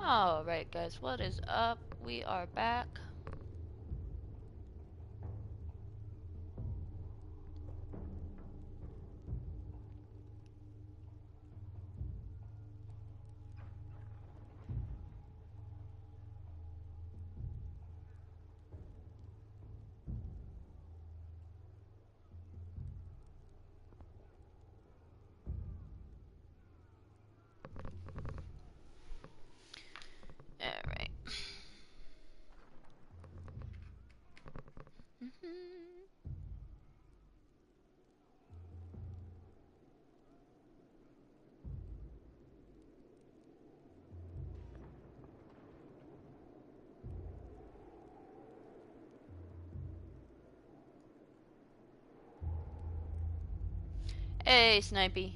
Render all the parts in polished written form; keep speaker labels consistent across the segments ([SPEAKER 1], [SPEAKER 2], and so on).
[SPEAKER 1] Alright guys, what is up? We are back. Alright. Hey, Snipey.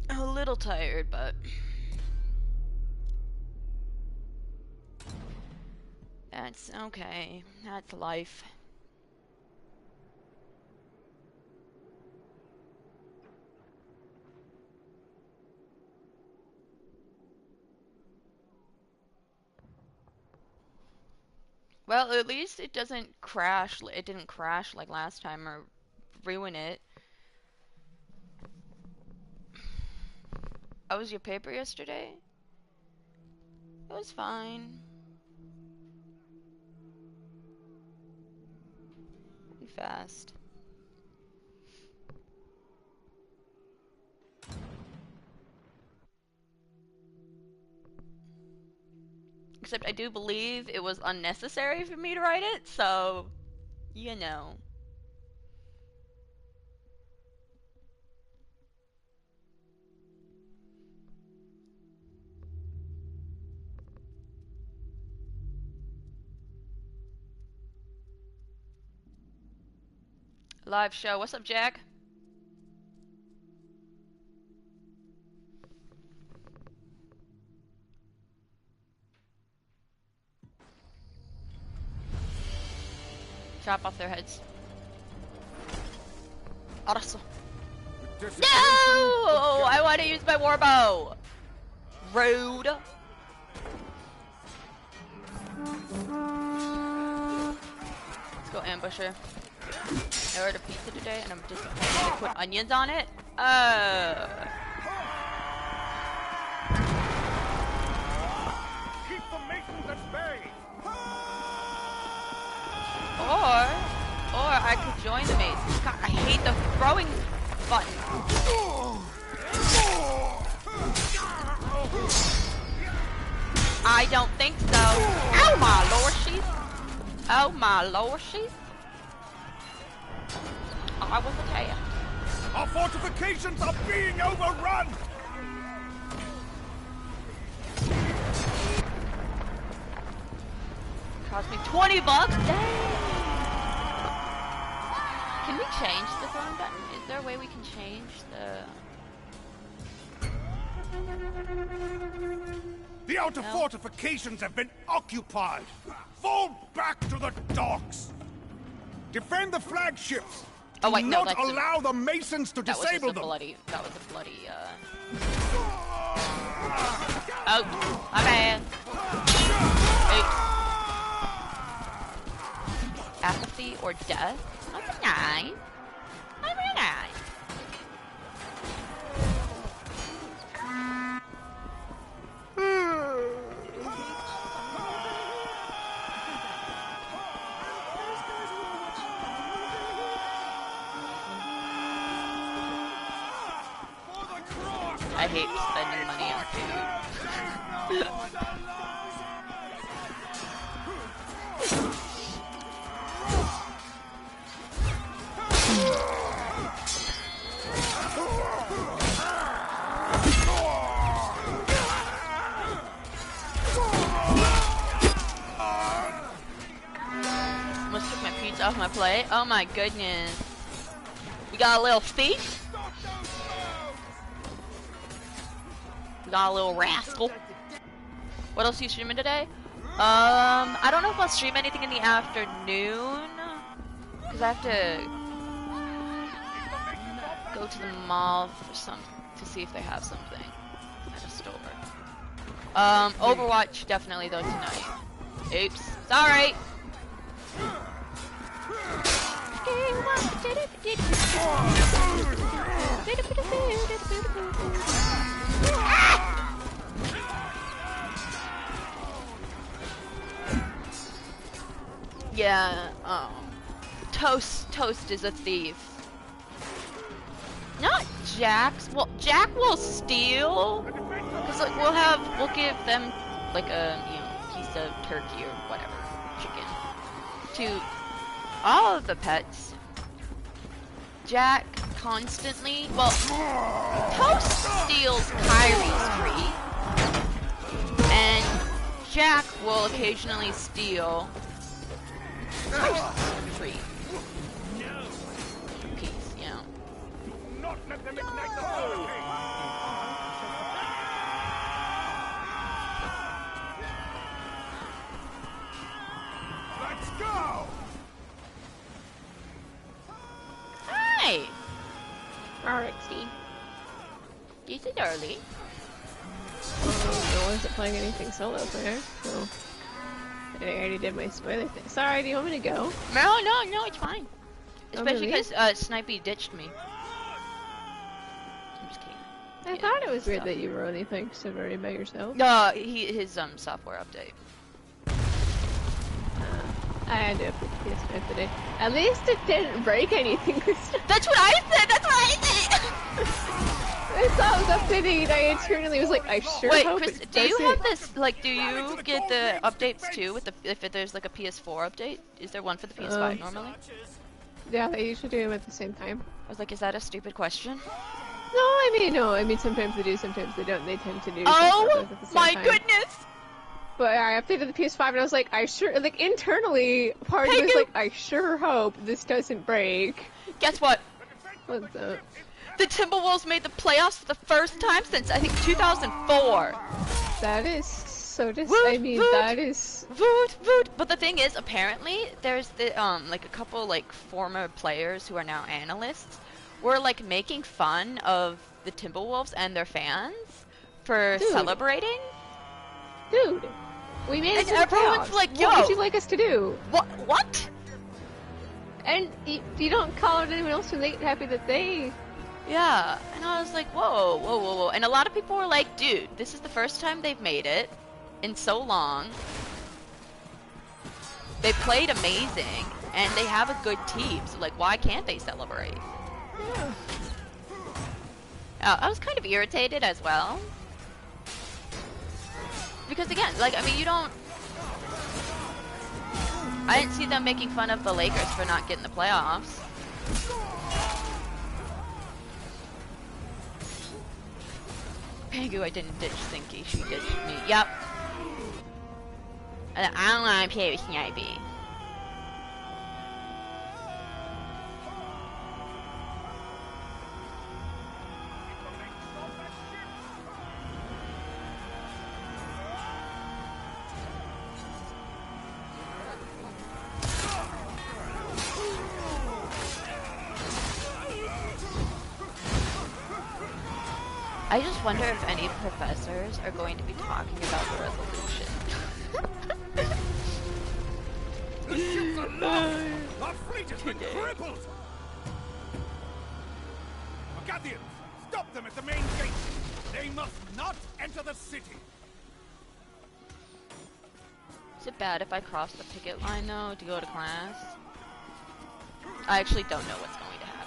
[SPEAKER 1] A little tired, but that's okay. That's life. Well, at least it doesn't crash. It didn't crash like last time or ruin it. How was your paper yesterday? It was fine. Pretty fast. Except I do believe it was unnecessary for me to write it, so, you know. Live show. What's up, Jack? Chop off their heads. Also. No! I want to use my warbow. Rude. Let's go ambush her. I ordered a pizza today and I'm disappointed they put onions on it.
[SPEAKER 2] Keep the Masons at bay.
[SPEAKER 1] Or I could join the Masons. God, I hate the throwing button. I don't think so. Oh my lord, oh my lord, I was attacked.
[SPEAKER 2] Our fortifications are being overrun.
[SPEAKER 1] Cost me $20. Dang. Can we change the throwing button? Is there a way we can change the...
[SPEAKER 2] The outer fortifications have been occupied. Fall back to the docks. Defend the flagships.
[SPEAKER 1] Oh wait, no,
[SPEAKER 2] not allow the Masons to disable them.
[SPEAKER 1] That was a bloody, Oh, my bad. Hey. Apathy or death? That's nice. That's really nice. I hate spending money on food. Almost took my pizza off my plate. Oh my goodness. We got a little thief. We got a little rascal. What else are you streaming today? I don't know if I'll stream anything in the afternoon. Because I have to go to the mall for to see if they have something at a store. Overwatch definitely though tonight. Oops, sorry. Yeah, Toast is a thief. Not Jax. Well, Jack will steal. Cause like we'll give them like a piece of turkey or whatever, chicken, to all of the pets. Jack constantly. Well, Toast steals Kyrie's treat, and Jack will occasionally steal Toast's treat. Piece,
[SPEAKER 2] Not let them ignite the hurricane. Let's go.
[SPEAKER 1] Hi.
[SPEAKER 3] Alright, Steve.
[SPEAKER 1] Is it early?
[SPEAKER 3] I wasn't playing anything solo player, so I already did my spoiler thing. Sorry, do you want me to go?
[SPEAKER 1] No, it's fine. Especially
[SPEAKER 3] really?
[SPEAKER 1] because Snipey ditched me. I'm just kidding.
[SPEAKER 3] I thought it was weird that you were only playing Chivalry by yourself.
[SPEAKER 1] No, his software update.
[SPEAKER 3] I had to update the PS5 today. At least it didn't break anything this time.
[SPEAKER 1] That's what I said. That's what I said.
[SPEAKER 3] I saw it was updating and I internally was like, I sure
[SPEAKER 1] Wait,
[SPEAKER 3] hope
[SPEAKER 1] Chris,
[SPEAKER 3] it
[SPEAKER 1] do you
[SPEAKER 3] doesn't.
[SPEAKER 1] have this? Like, do you get the updates too? With if there's like a PS4 update, is there one for the PS5 normally?
[SPEAKER 3] Yeah, they usually do them at the same time.
[SPEAKER 1] I was like, is that a stupid question?
[SPEAKER 3] No, I mean sometimes they do, sometimes they don't. They tend to do.
[SPEAKER 1] Oh
[SPEAKER 3] both at the same
[SPEAKER 1] my
[SPEAKER 3] time.
[SPEAKER 1] goodness!
[SPEAKER 3] But I updated the PS5 and I was like, internally, part of me was like, I sure hope this doesn't break.
[SPEAKER 1] Guess what?
[SPEAKER 3] What's that?
[SPEAKER 1] The Timberwolves made the playoffs for the first time since I think 2004.
[SPEAKER 3] That is so
[SPEAKER 1] Woot,
[SPEAKER 3] voot. That is...
[SPEAKER 1] Voot. But the thing is, apparently, there's the like a couple like former players who are now analysts were like making fun of the Timberwolves and their fans for celebrating.
[SPEAKER 3] Dude, we made it
[SPEAKER 1] And
[SPEAKER 3] to the
[SPEAKER 1] everyone's
[SPEAKER 3] playoffs.
[SPEAKER 1] like, yo.
[SPEAKER 3] What would you like us to do?
[SPEAKER 1] What?
[SPEAKER 3] And you don't call out anyone else when they happy that they...
[SPEAKER 1] Yeah, and I was like, whoa. And a lot of people were like, dude, this is the first time they've made it in so long. They played amazing, and they have a good team, so like, why can't they celebrate?
[SPEAKER 3] Yeah.
[SPEAKER 1] I was kind of irritated as well. Because again, like, I mean, I didn't see them making fun of the Lakers for not getting the playoffs. Pangu, I didn't ditch Sinky, she ditched me. Yep. I don't want to play with Snipey. I just wonder if any professors are going to be talking about the resolution.
[SPEAKER 2] The ships are lost! Our fleet has been crippled! Magathians, stop them at the main gate! They must not enter the city!
[SPEAKER 1] Is it bad if I cross the picket line though to go to class? I actually don't know what's going to happen.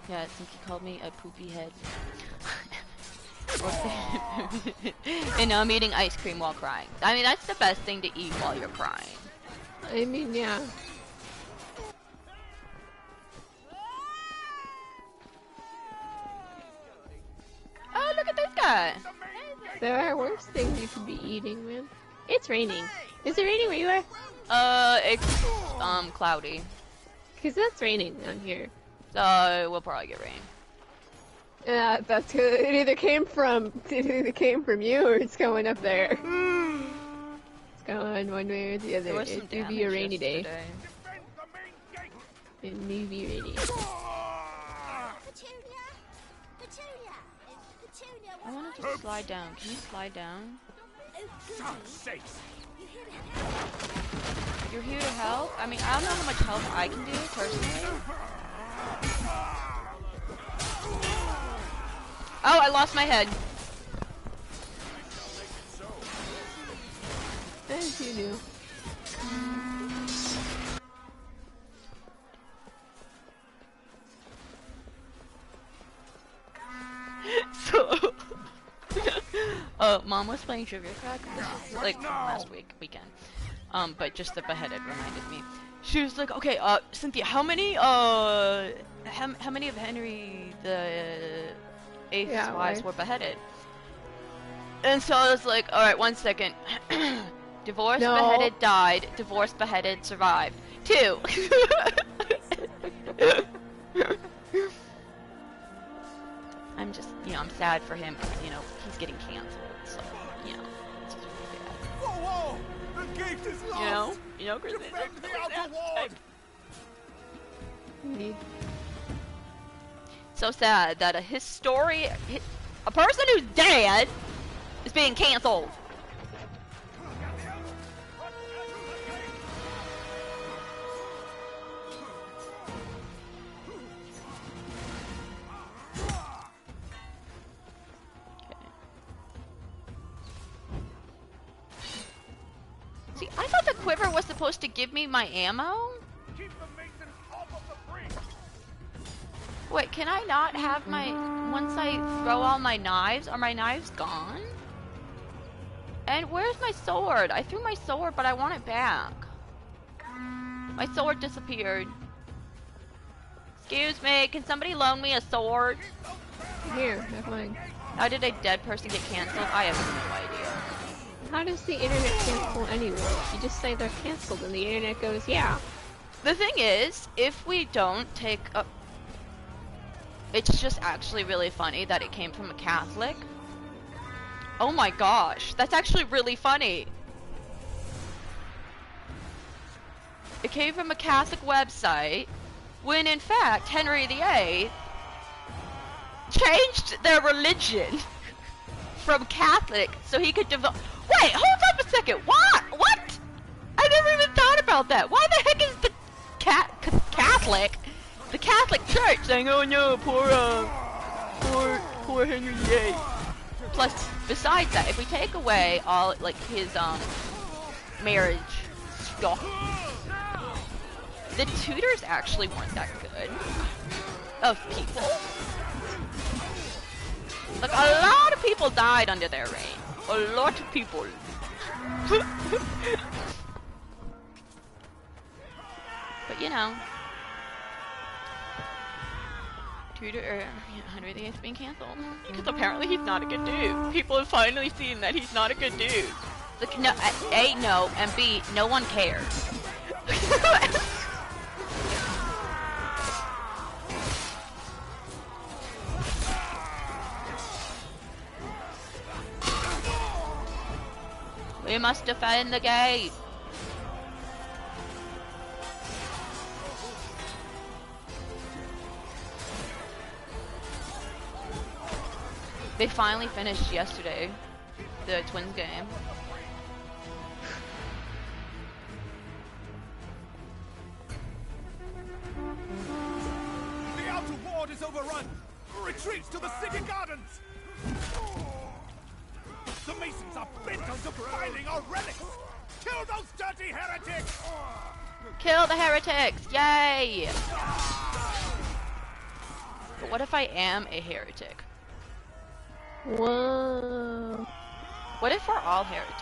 [SPEAKER 1] Yeah, I think he called me a poopy head. And now I'm eating ice cream while crying. I mean, that's the best thing to eat while you're crying.
[SPEAKER 3] I mean, yeah.
[SPEAKER 1] Oh, look at this guy!
[SPEAKER 3] There are worse things you could be eating, man. It's raining. Is it raining where you are?
[SPEAKER 1] It's, cloudy.
[SPEAKER 3] Because it's raining down here.
[SPEAKER 1] So, we'll probably get rain.
[SPEAKER 3] Yeah, that's good. It either came from you or it's going up there. It's going one way or the other.
[SPEAKER 1] There was
[SPEAKER 3] It
[SPEAKER 1] some
[SPEAKER 3] may be a rainy day.
[SPEAKER 1] yesterday.
[SPEAKER 3] It may be rainy.
[SPEAKER 1] I wanted to slide down. Can you slide down? You're here to help? I mean, I don't know how much help I can do, personally. Oh, I lost my head.
[SPEAKER 3] As you do.
[SPEAKER 1] So, Mom was playing Trivia Crack, like, last weekend. But just the beheaded reminded me. She was like, okay, Cynthia, how many of Henry the VIII's wives were beheaded? And so I was like, alright, 1 second. Divorced, beheaded, died. Divorced, beheaded, survived. 2. I'm just, I'm sad for him because, he's getting canceled. So, it's just really bad.
[SPEAKER 2] Whoa! The gate is locked!
[SPEAKER 1] Kristen.
[SPEAKER 2] Defend the outer ward!
[SPEAKER 1] So sad that a person who's dead is being canceled. See, I thought the quiver was supposed to give me my ammo?
[SPEAKER 2] Keep the masons off of the brink!
[SPEAKER 1] Wait, can I not have once I throw all my knives, are my knives gone? And where's my sword? I threw my sword, but I want it back. My sword disappeared. Excuse me, can somebody loan me a sword?
[SPEAKER 3] Here, have mine.
[SPEAKER 1] How did a dead person get canceled? I have no idea.
[SPEAKER 3] How does the internet cancel anyway? You just say they're canceled and the internet goes, yeah.
[SPEAKER 1] The thing is, if we don't take a... It's just actually really funny that it came from a Catholic. Oh my gosh, that's actually really funny. It came from a Catholic website, when in fact, Henry VIII changed their religion from Catholic so he could devote... Wait, hold up a second. What? What? I never even thought about that. Why the heck is the Catholic Church saying, "Oh no, poor Henry VIII"? Plus, besides that, if we take away all his marriage stuff, the Tudors actually weren't that good of people. Like, a lot of people died under their reign. A lot of people. But Henry VIII's being cancelled because apparently he's not a good dude. People have finally seen that he's not a good dude. Like, no, A, no, and B, no one cares. We must defend the gate. They finally finished yesterday, the Twins game.
[SPEAKER 2] The outer ward is overrun! Retreat to the city gardens! The masons are bent on defiling our relics! Kill those dirty heretics!
[SPEAKER 1] Kill the heretics! Yay! But what if I am a heretic?
[SPEAKER 3] Whoa.
[SPEAKER 1] What if we're all heretics?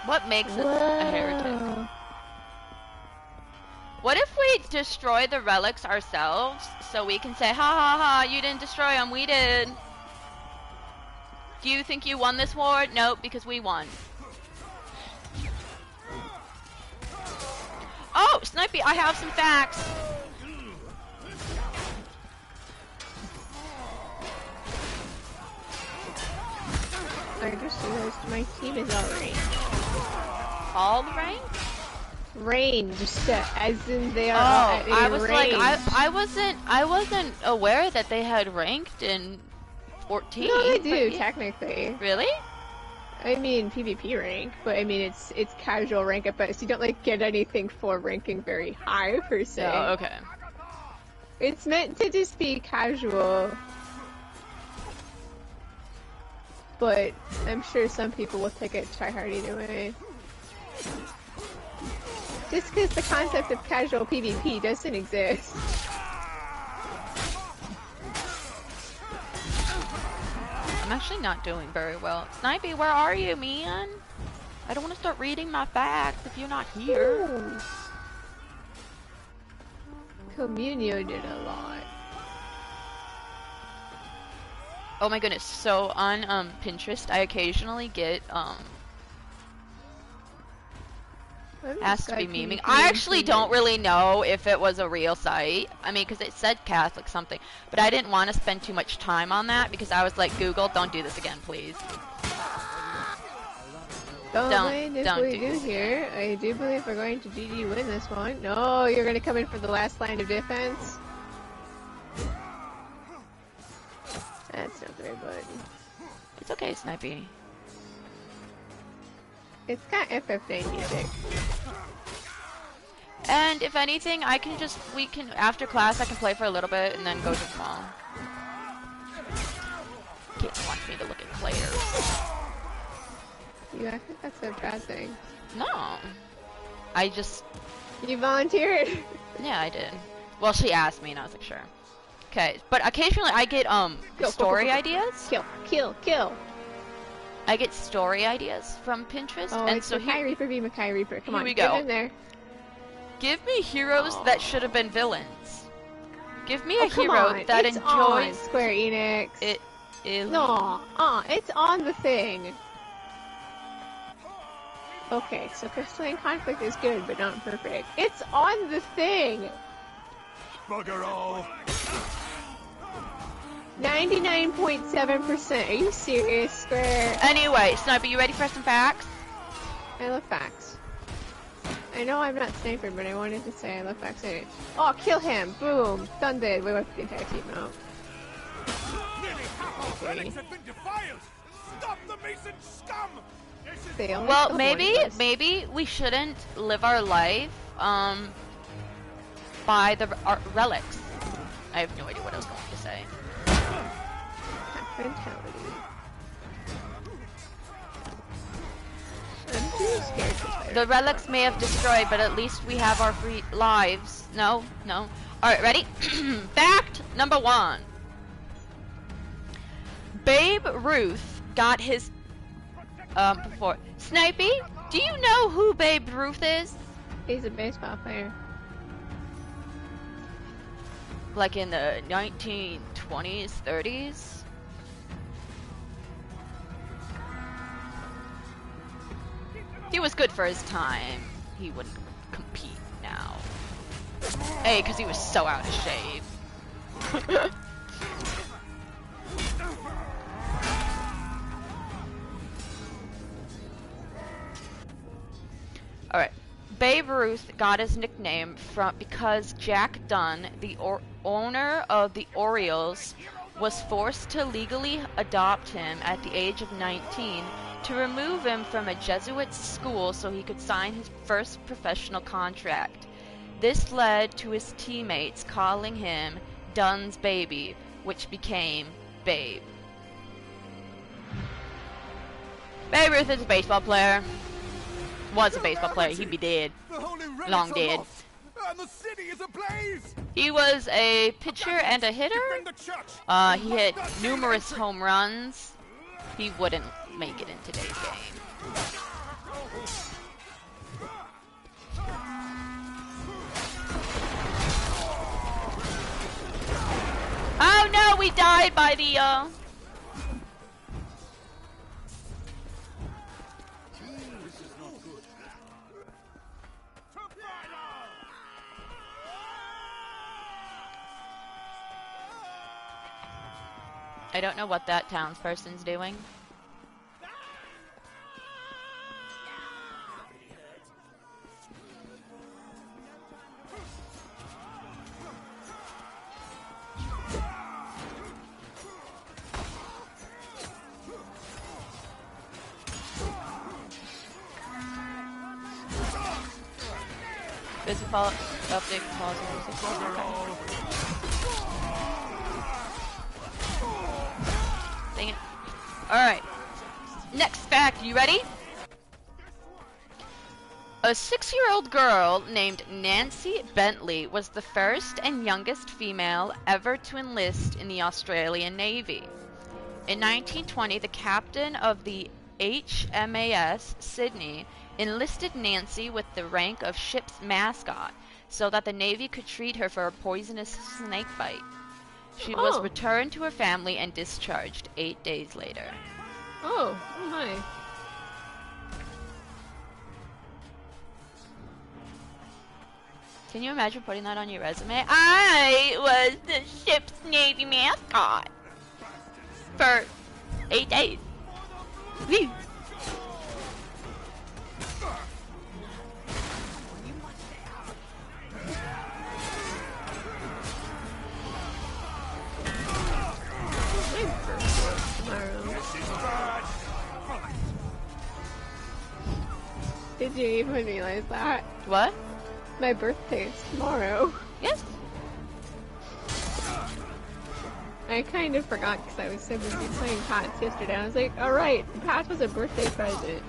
[SPEAKER 1] What makes us a heretic? What if we destroy the relics ourselves so we can say, ha ha ha, you didn't destroy them, we did. Do you think you won this war? Nope, because we won. Oh, Snipey, I have some facts.
[SPEAKER 3] I just realized my team is all ranked.
[SPEAKER 1] All the rank?
[SPEAKER 3] Ranged, as in they are
[SPEAKER 1] Oh,
[SPEAKER 3] all at a
[SPEAKER 1] I was
[SPEAKER 3] range.
[SPEAKER 1] like, I wasn't aware that they had ranked in 14.
[SPEAKER 3] No, they
[SPEAKER 1] but
[SPEAKER 3] do,
[SPEAKER 1] yeah.
[SPEAKER 3] technically.
[SPEAKER 1] Really?
[SPEAKER 3] I mean, PvP rank, but I mean, it's casual rank at best. You don't, like, get anything for ranking very high, per se.
[SPEAKER 1] Oh, okay.
[SPEAKER 3] It's meant to just be casual. But I'm sure some people will take it try hard either way. Just because the concept of casual PvP doesn't exist.
[SPEAKER 1] I'm actually not doing very well. Snipey, where are you, man? I don't want to start reading my facts if you're not here.
[SPEAKER 3] Ooh. Communio did a lot.
[SPEAKER 1] Oh my goodness, so on Pinterest I occasionally get has to be memeing. I actually don't really know if it was a real site. I mean, because it said Catholic something, but I didn't want to spend too much time on that because I was like, Google, don't do this again, please.
[SPEAKER 3] Don't mind if we
[SPEAKER 1] do
[SPEAKER 3] do here. I do believe we're going to GG win this one. No, you're going to come in for the last line of defense. That's not the right button.
[SPEAKER 1] It's okay, Snipey.
[SPEAKER 3] It's got FF9 music.
[SPEAKER 1] And if anything, we can, after class, I can play for a little bit and then go to the mall. Kid wants me to look at players.
[SPEAKER 3] You act like that's a bad thing.
[SPEAKER 1] No.
[SPEAKER 3] You volunteered?
[SPEAKER 1] Yeah, I did. Well, she asked me and I was like, sure. Okay, but occasionally I get, story ideas.
[SPEAKER 3] Kill.
[SPEAKER 1] I get story ideas from Pinterest,
[SPEAKER 3] Oh,
[SPEAKER 1] and
[SPEAKER 3] it's
[SPEAKER 1] so
[SPEAKER 3] Mackay Reaper v Mackay Reaper. Come
[SPEAKER 1] here
[SPEAKER 3] on,
[SPEAKER 1] we
[SPEAKER 3] get
[SPEAKER 1] go.
[SPEAKER 3] in there.
[SPEAKER 1] Give me heroes that should have been villains. Give me a
[SPEAKER 3] come
[SPEAKER 1] hero
[SPEAKER 3] on.
[SPEAKER 1] that
[SPEAKER 3] it's
[SPEAKER 1] enjoys
[SPEAKER 3] on Square Enix.
[SPEAKER 1] it.
[SPEAKER 3] No, it's on the thing. Okay, so Crystalline Conflict is good, but not perfect. It's on the thing.
[SPEAKER 2] Bugger all.
[SPEAKER 3] 99.7%. Are you serious, Square?
[SPEAKER 1] Anyway, Sniper, you ready for some facts?
[SPEAKER 3] I love facts. I know I'm not Sniper, but I wanted to say I love facts. Oh, kill him! Boom! Done dead. We wiped the entire team out.
[SPEAKER 2] Nearly half our relics have been defiled. Stop the Mason scum!
[SPEAKER 1] Well, maybe we shouldn't live our life by the relics. I have no idea what I was going to say.
[SPEAKER 3] Mentality. I'm too scared to play.
[SPEAKER 1] The relics may have destroyed, but at least we have our free lives. No. Alright, ready? Fact number 1. Babe Ruth got his before. Snipey, do you know who Babe Ruth is?
[SPEAKER 3] He's a baseball player.
[SPEAKER 1] Like in the 1920s, 30s? He was good for his time. He wouldn't compete now. A, because he was so out of shape. Alright. Babe Ruth got his nickname because Jack Dunn, the owner of the Orioles, was forced to legally adopt him at the age of 19 to remove him from a Jesuit school so he could sign his first professional contract. This led to his teammates calling him Dunn's Baby, which became Babe. Babe Ruth is a baseball player. Was a baseball player. He'd be dead. Long dead.
[SPEAKER 2] And the city is ablaze.
[SPEAKER 1] He was a pitcher and a hitter. He hit numerous home runs. He wouldn't make it in today's game. Oh no, we died by the I don't know what that townsperson's doing. Busy follow update policy. Dang it. Alright. Next fact, you ready? A 6-year-old girl named Nancy Bentley was the first and youngest female ever to enlist in the Australian Navy. In 1920, the captain of the HMAS Sydney enlisted Nancy with the rank of ship's mascot so that the Navy could treat her for a poisonous snake bite. She was returned to her family and discharged 8 days later.
[SPEAKER 3] Oh my.
[SPEAKER 1] Can you imagine putting that on your resume? I was the ship's Navy mascot for 8 days. Woo.
[SPEAKER 3] Did you even realize that?
[SPEAKER 1] What?
[SPEAKER 3] My birthday is tomorrow.
[SPEAKER 1] Yes.
[SPEAKER 3] I kind of forgot because I was so busy playing Pats yesterday. I was like, alright, Pats was a birthday present.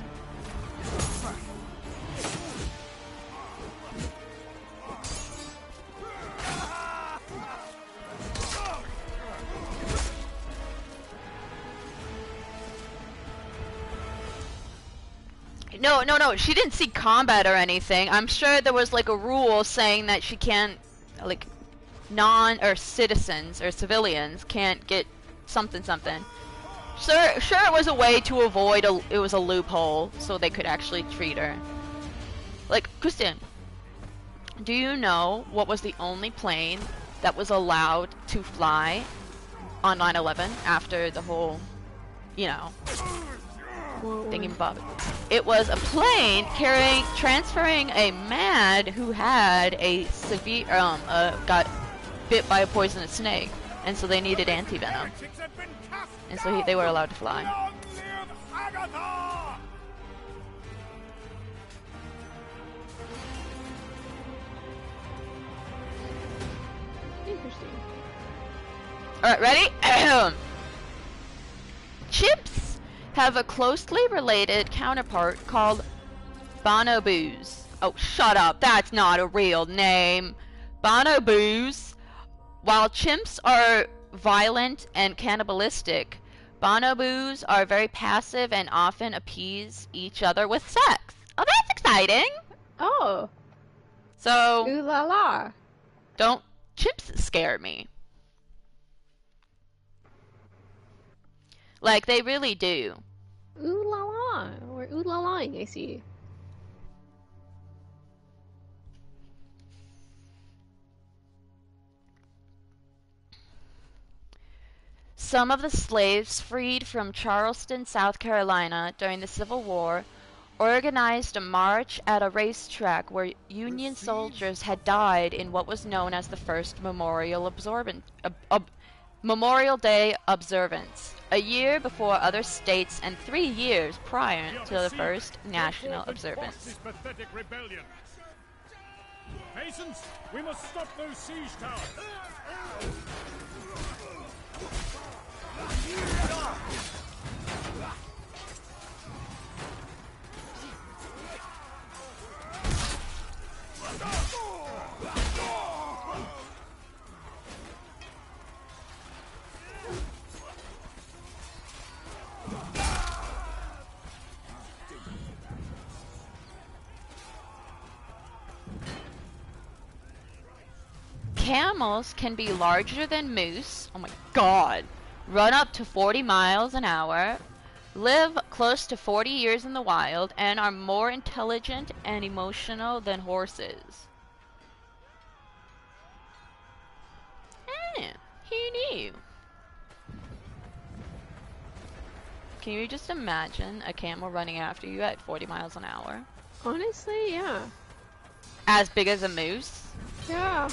[SPEAKER 1] No, she didn't see combat or anything. I'm sure there was like a rule saying that she can't, like, citizens or civilians can't get something. Sure it was a way to avoid it was a loophole so they could actually treat her. Like, Kristen, do you know what was the only plane that was allowed to fly on 9/11 after the whole, you know, thingy-bob? It was a plane transferring a man who had a severe, got bit by a poisonous snake, and so they needed anti-venom, and so they were allowed to fly.
[SPEAKER 3] Interesting.
[SPEAKER 1] Alright, ready? Chimps have a closely related counterpart called bonobos. Oh, shut up. That's not a real name. Bonobos. While chimps are violent and cannibalistic, bonobos are very passive and often appease each other with sex. Oh, that's exciting.
[SPEAKER 3] Oh.
[SPEAKER 1] So,
[SPEAKER 3] Ooh la la.
[SPEAKER 1] don't chimps scare me. Like, they really do.
[SPEAKER 3] Ooh la la. We're ooh la la-ing, I see.
[SPEAKER 1] Some of the slaves freed from Charleston, South Carolina during the Civil War organized a march at a racetrack where Union soldiers had died in what was known as the first Memorial Day observance, a year before other states and 3 years prior to the first national observance.
[SPEAKER 2] Masons, we must stop those siege towers.
[SPEAKER 1] Camels can be larger than moose, oh my god, run up to 40 miles an hour, live close to 40 years in the wild, and are more intelligent and emotional than horses. Who knew? Can you just imagine a camel running after you at 40 miles an hour?
[SPEAKER 3] Honestly, yeah.
[SPEAKER 1] As big as a moose?
[SPEAKER 3] Yeah.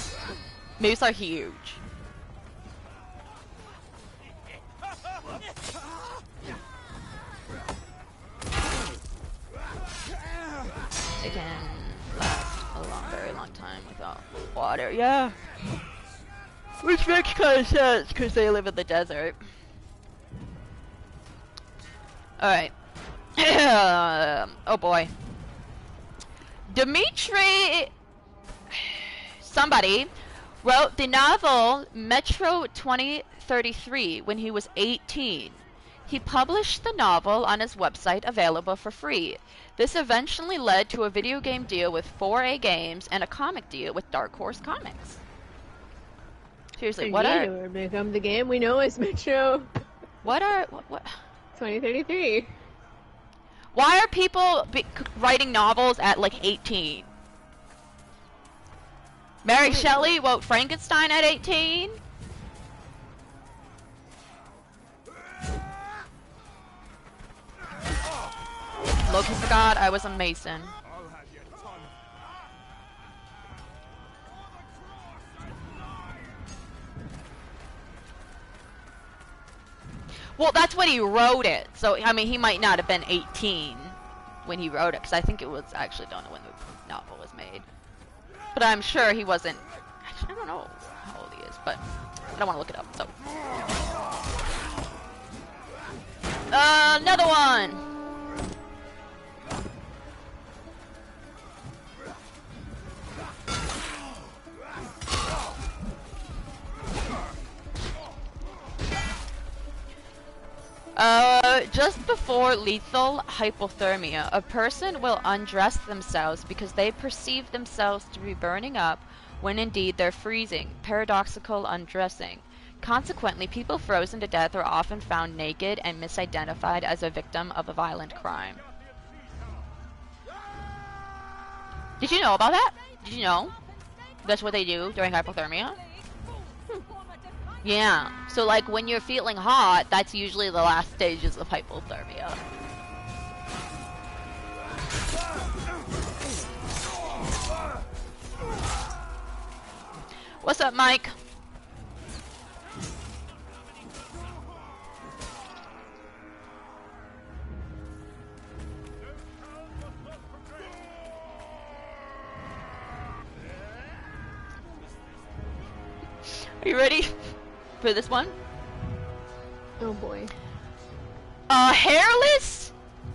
[SPEAKER 1] Moose are huge. They can last a very long time. So, water, yeah. Which makes kind of sense, because they live in the desert. Alright. Oh boy. Dimitri... Somebody wrote the novel Metro 2033 when he was 18. He published the novel on his website, available for free. This eventually led to a video game deal with 4A Games and a comic deal with Dark Horse Comics. Seriously, what are...
[SPEAKER 3] become the game we know as Metro.
[SPEAKER 1] What
[SPEAKER 3] 2033.
[SPEAKER 1] Why are people writing novels at like 18? Mary Shelley wrote Frankenstein at 18? Loki forgot I was a Mason. Well, that's when he wrote it. So, I mean, he might not have been 18 when he wrote it, because I think it was actually, don't know when the novel was made. But I'm sure he wasn't, actually, I don't know how old he is, but I don't want to look it up, so. Another one! Just before lethal hypothermia, a person will undress themselves because they perceive themselves to be burning up when indeed they're freezing. Paradoxical undressing. Consequently, people frozen to death are often found naked and misidentified as a victim of a violent crime. Did you know about that? Did you know? That's what they do during hypothermia? Yeah, so like when you're feeling hot, that's usually the last stages of hypothermia. What's up, Mike? Are you ready for this one?
[SPEAKER 3] Oh boy.
[SPEAKER 1] A hairless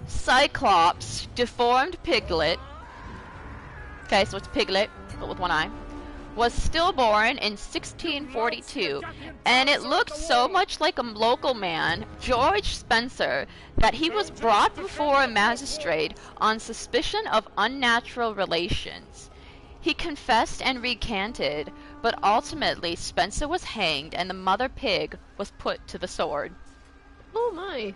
[SPEAKER 1] cyclops deformed piglet, okay, so it's piglet, but with one eye, was stillborn in 1642, and it looked so much like a local man, George Spencer, that he was brought before a magistrate on suspicion of unnatural relations. He confessed and recanted, but ultimately Spencer was hanged and the mother pig was put to the sword.
[SPEAKER 3] Oh my.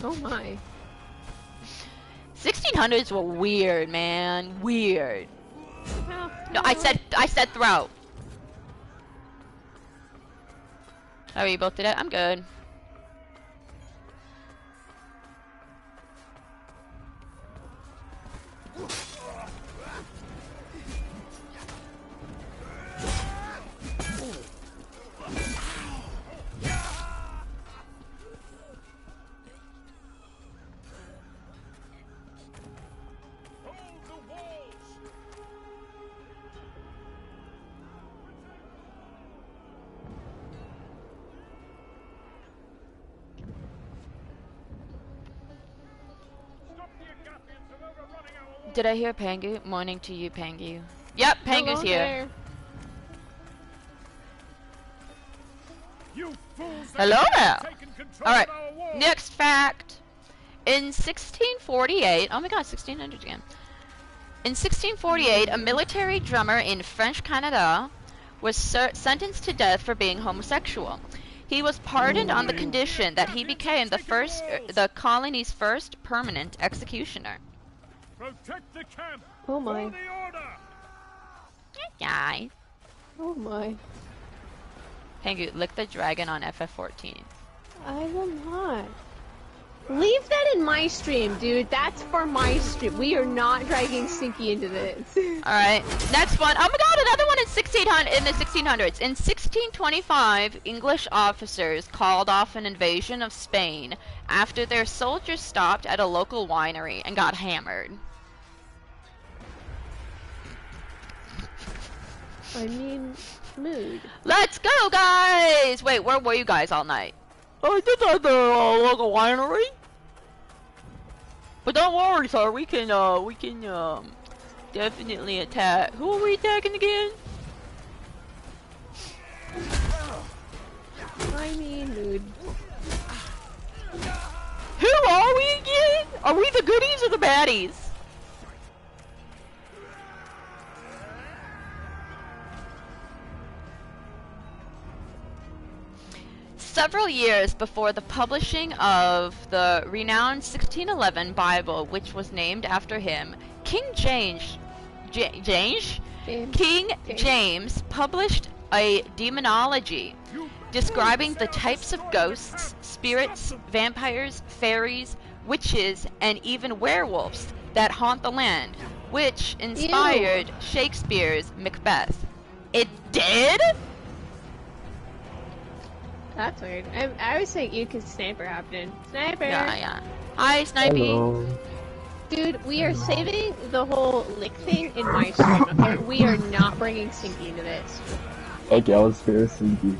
[SPEAKER 3] Oh my.
[SPEAKER 1] 1600s were weird, man. Weird.
[SPEAKER 3] Well,
[SPEAKER 1] No, I said throat. How are you both today? I'm good. Did I hear Pangu? Morning to you, Pangu. Yep, Pangu's here. Hello there! Alright, next fact. In 1648, oh my god, 1600 again. In 1648, a military drummer in French Canada was sentenced to death for being homosexual. He was pardoned on the condition that he became the colony's first permanent executioner.
[SPEAKER 2] Protect the camp.
[SPEAKER 3] Oh my.
[SPEAKER 2] For the order.
[SPEAKER 1] Guys.
[SPEAKER 3] Oh my.
[SPEAKER 1] Pangu, lick the dragon on FF14.
[SPEAKER 3] I will not. Leave that in my stream, dude. That's for my stream. We are not dragging Sinky into this.
[SPEAKER 1] Alright, next one. Oh my god, another one in the 1600s. In 1625, English officers called off an invasion of Spain after their soldiers stopped at a local winery and got hammered.
[SPEAKER 3] I mean, mood.
[SPEAKER 1] Let's go, guys! Wait, where were you guys all night? Oh, I did at the local winery. But don't worry, sir. We can definitely attack. Who are we attacking again?
[SPEAKER 3] I mean, mood.
[SPEAKER 1] Who are we again? Are we the goodies or the baddies? Several years before the publishing of the renowned 1611 Bible, which was named after him, King James published a demonology describing the types of ghosts, spirits, vampires, fairies, witches, and even werewolves that haunt the land, which inspired Shakespeare's Macbeth. It did?
[SPEAKER 3] That's weird. I was saying you could sniper happening. Sniper!
[SPEAKER 1] Yeah. Hi, Snipey.
[SPEAKER 4] Hello.
[SPEAKER 3] Dude, we are saving the whole lick thing in my stream, okay? We are not bringing Sinky into this.
[SPEAKER 4] Okay, I'll spare Sinky.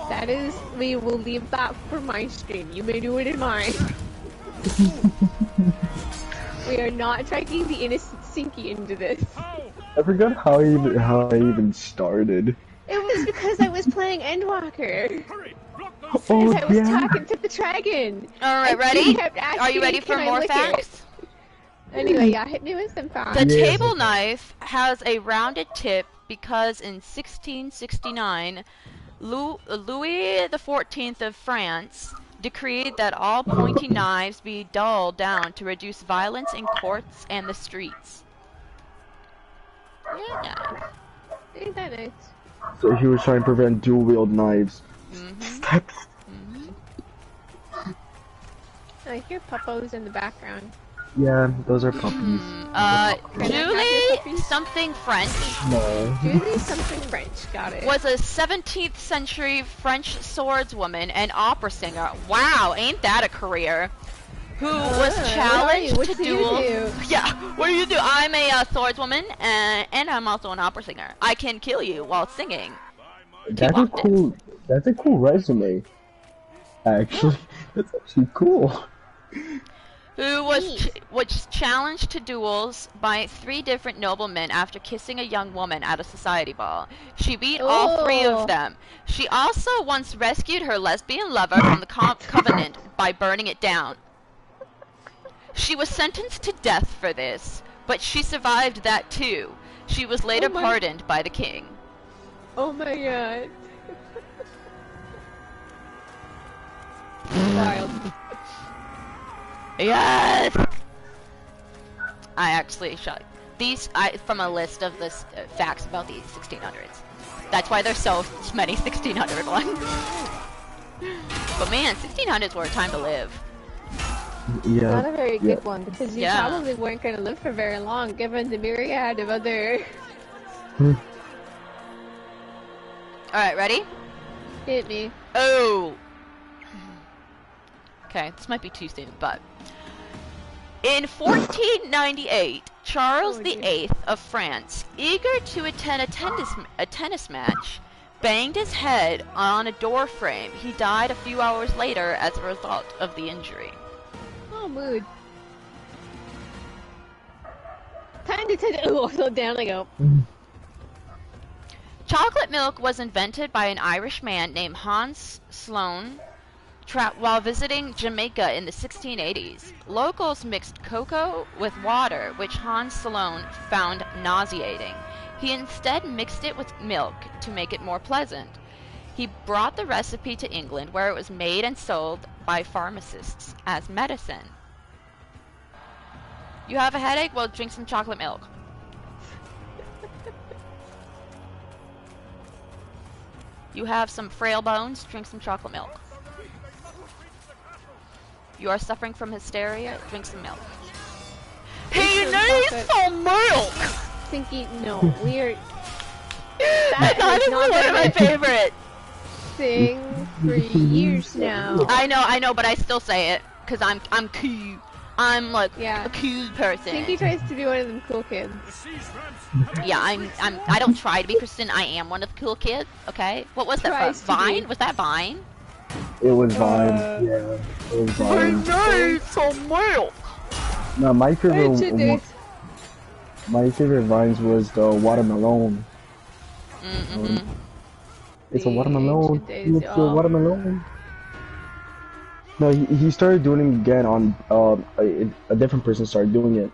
[SPEAKER 3] That is, we will leave that for my stream. You may do it in mine. We are not dragging the innocent Sinky into this.
[SPEAKER 4] I forgot how I even started.
[SPEAKER 3] It was because I was playing Endwalker.
[SPEAKER 4] Oh,
[SPEAKER 3] I was talking to the dragon.
[SPEAKER 1] Alright, ready? Are you
[SPEAKER 3] Asking,
[SPEAKER 1] ready for more facts?
[SPEAKER 3] Anyway, yeah, hit me with some facts.
[SPEAKER 1] The table knife has a rounded tip because in 1669, Louis XIV of France decreed that all pointy knives be dulled down to reduce violence in courts and the streets. Yeah.
[SPEAKER 3] Ain't that nice?
[SPEAKER 4] So he was trying to prevent dual-wield knives. Steps.
[SPEAKER 3] I hear puppos in the background.
[SPEAKER 4] Yeah, those are puppies.
[SPEAKER 1] Julie something French.
[SPEAKER 4] No.
[SPEAKER 3] Julie something French, got it.
[SPEAKER 1] Was a 17th century French swordswoman and opera singer. Wow, ain't that a career? Who was challenged to duel. Yeah, what do you do? I'm a swordswoman and I'm also an opera singer. I can kill you while singing.
[SPEAKER 4] That's a cool resume. Actually, that's actually cool.
[SPEAKER 1] Who was challenged to duels by 3 different noblemen after kissing a young woman at a society ball. She beat all 3 of them. She also once rescued her lesbian lover from the covenant by burning it down. She was sentenced to death for this, but she survived that too. She was later pardoned by the king.
[SPEAKER 3] Oh my god. Wild.
[SPEAKER 1] Yes! I actually shot these from a list of the facts about the 1600s. That's why there's so many 1600 ones. But man, 1600s were a time to live.
[SPEAKER 4] Yeah.
[SPEAKER 3] Not a very good one, because you probably weren't going to live for very long, given the myriad of other...
[SPEAKER 1] Alright, ready?
[SPEAKER 3] Hit me.
[SPEAKER 1] Oh! Okay, this might be too soon, but... In 1498, Charles VIII of France, eager to attend a tennis match, banged his head on a door frame. He died a few hours later as a result of the injury.
[SPEAKER 3] Oh, mood. Time to slow down I go.
[SPEAKER 1] Chocolate milk was invented by an Irish man named Hans Sloane while visiting Jamaica in the 1680s. Locals mixed cocoa with water, which Hans Sloane found nauseating. He instead mixed it with milk to make it more pleasant. He brought the recipe to England, where it was made and sold by pharmacists as medicine. You have a headache? Well, drink some chocolate milk. You have some frail bones? Drink some chocolate milk. You are suffering from hysteria? Drink some milk.
[SPEAKER 3] Drink
[SPEAKER 1] He
[SPEAKER 3] some
[SPEAKER 1] needs
[SPEAKER 3] chocolate.
[SPEAKER 1] some milk!
[SPEAKER 3] Sinky, no, we're...
[SPEAKER 1] That's not even one of my favorite.
[SPEAKER 3] Thing for years now.
[SPEAKER 1] I know, but I still say it because I'm cool. I'm like
[SPEAKER 3] Yeah.
[SPEAKER 1] a cool person.
[SPEAKER 3] Sinky tries to be one of them cool kids.
[SPEAKER 1] Yeah, I don't try to be Kristen. I am one of the cool kids. Okay. What was that?
[SPEAKER 3] Tries
[SPEAKER 1] From?
[SPEAKER 3] to be.
[SPEAKER 1] Vine? Was that Vine?
[SPEAKER 4] It was Vine. Yeah, it was Vine.
[SPEAKER 1] need some milk.
[SPEAKER 4] No, my favorite vines was the watermelon. It's a watermelon.
[SPEAKER 3] ancient days,
[SPEAKER 4] It's a watermelon. No, he started doing it again on a different person started doing it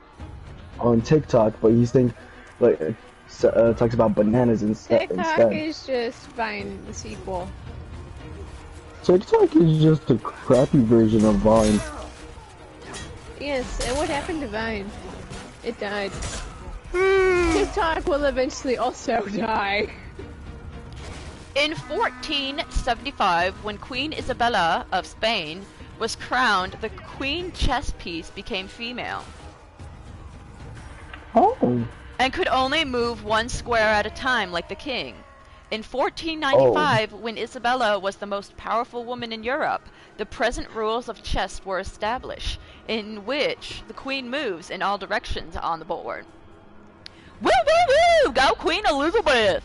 [SPEAKER 4] on TikTok, but he's talks about bananas
[SPEAKER 3] TikTok
[SPEAKER 4] instead.
[SPEAKER 3] is just Vine, the sequel.
[SPEAKER 4] TikTok is just a crappy version of Vine.
[SPEAKER 3] Yes, and what happened to Vine? It died. TikTok will eventually also die.
[SPEAKER 1] In 1475, when Queen Isabella of Spain was crowned, the queen chess piece became female.
[SPEAKER 4] Oh.
[SPEAKER 1] And could only move one square at a time like the king. In 1495, when Isabella was the most powerful woman in Europe, the present rules of chess were established, in which the queen moves in all directions on the board. Woo woo woo! Go Queen Elizabeth!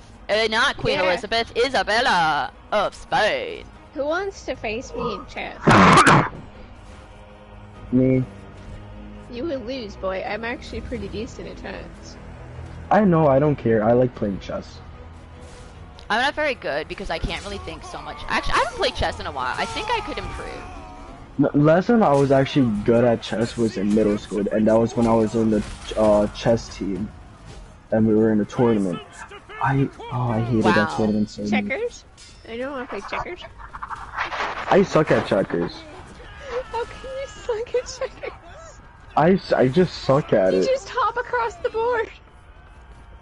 [SPEAKER 1] Not Queen Elizabeth, Isabella of Spain.
[SPEAKER 3] Who wants to face me in chess?
[SPEAKER 4] Me.
[SPEAKER 3] You will lose, boy. I'm actually pretty decent at chess.
[SPEAKER 4] I know, I don't care. I like playing chess.
[SPEAKER 1] I'm not very good because I can't really think so much. Actually, I haven't played chess in a while. I think I could improve.
[SPEAKER 4] Last time I was actually good at chess was in middle school, and that was when I was on the chess team, and we were in a tournament. I hated that tournament so much.
[SPEAKER 3] Checkers? I don't want to play checkers.
[SPEAKER 4] I suck at checkers.
[SPEAKER 3] How can you suck at checkers?
[SPEAKER 4] I just suck at
[SPEAKER 3] You
[SPEAKER 4] it.
[SPEAKER 3] just hop across the board.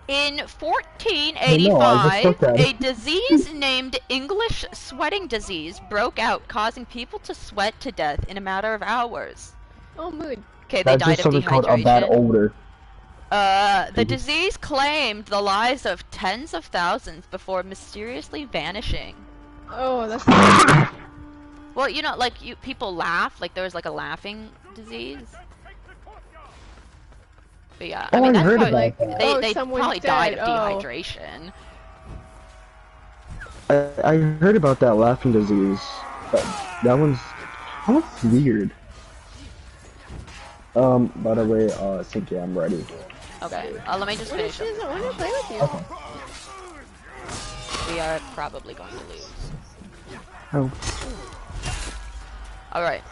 [SPEAKER 1] In
[SPEAKER 4] I
[SPEAKER 1] 1485,
[SPEAKER 4] just looked at
[SPEAKER 1] a
[SPEAKER 4] it.
[SPEAKER 1] disease named English sweating disease broke out, causing people to sweat to death in a matter of hours.
[SPEAKER 3] Oh, mood.
[SPEAKER 1] Okay, they
[SPEAKER 4] That's
[SPEAKER 1] died
[SPEAKER 4] just
[SPEAKER 1] of
[SPEAKER 4] something called a bad
[SPEAKER 1] dehydration.
[SPEAKER 4] odor.
[SPEAKER 1] The disease claimed the lives of tens of thousands before mysteriously vanishing.
[SPEAKER 3] Oh, that's
[SPEAKER 1] Well, you know, like people laugh, like there was like a laughing disease. But yeah, I
[SPEAKER 4] Oh,
[SPEAKER 1] mean
[SPEAKER 4] I
[SPEAKER 1] that's
[SPEAKER 4] heard
[SPEAKER 1] probably,
[SPEAKER 4] about that.
[SPEAKER 1] they
[SPEAKER 3] someone's
[SPEAKER 1] probably died
[SPEAKER 3] dead.
[SPEAKER 1] of
[SPEAKER 3] Oh.
[SPEAKER 1] dehydration.
[SPEAKER 4] I heard about that laughing disease. That one's weird. By the way, Cynthia, I'm ready.
[SPEAKER 1] Okay, let me just
[SPEAKER 3] What if
[SPEAKER 1] finish
[SPEAKER 3] she
[SPEAKER 1] up.
[SPEAKER 3] doesn't want to play with you?
[SPEAKER 1] We are probably going to lose.
[SPEAKER 4] Oh.
[SPEAKER 1] Alright.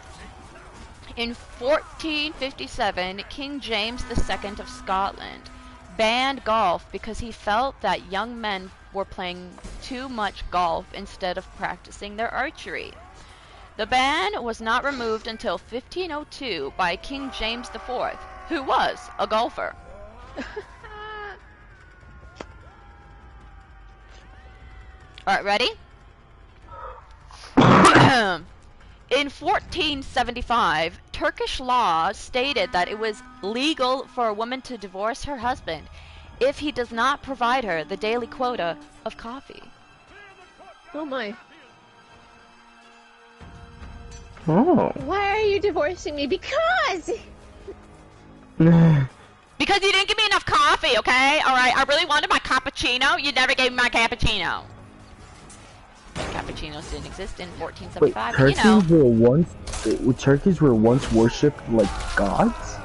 [SPEAKER 1] In 1457, King James II of Scotland banned golf because he felt that young men were playing too much golf instead of practicing their archery. The ban was not removed until 1502 by King James IV, who was a golfer. Alright, ready? In 1475, Turkish law stated that it was legal for a woman to divorce her husband if he does not provide her the daily quota of coffee.
[SPEAKER 3] Oh my.
[SPEAKER 4] Oh.
[SPEAKER 3] Why are you divorcing me? Because!
[SPEAKER 1] Because you didn't give me enough coffee, okay? Alright, I really wanted my cappuccino. You never gave me my cappuccino. Cappuccinos didn't exist in
[SPEAKER 4] Wait,
[SPEAKER 1] 1475, but you know.
[SPEAKER 4] turkeys were once worshipped like gods?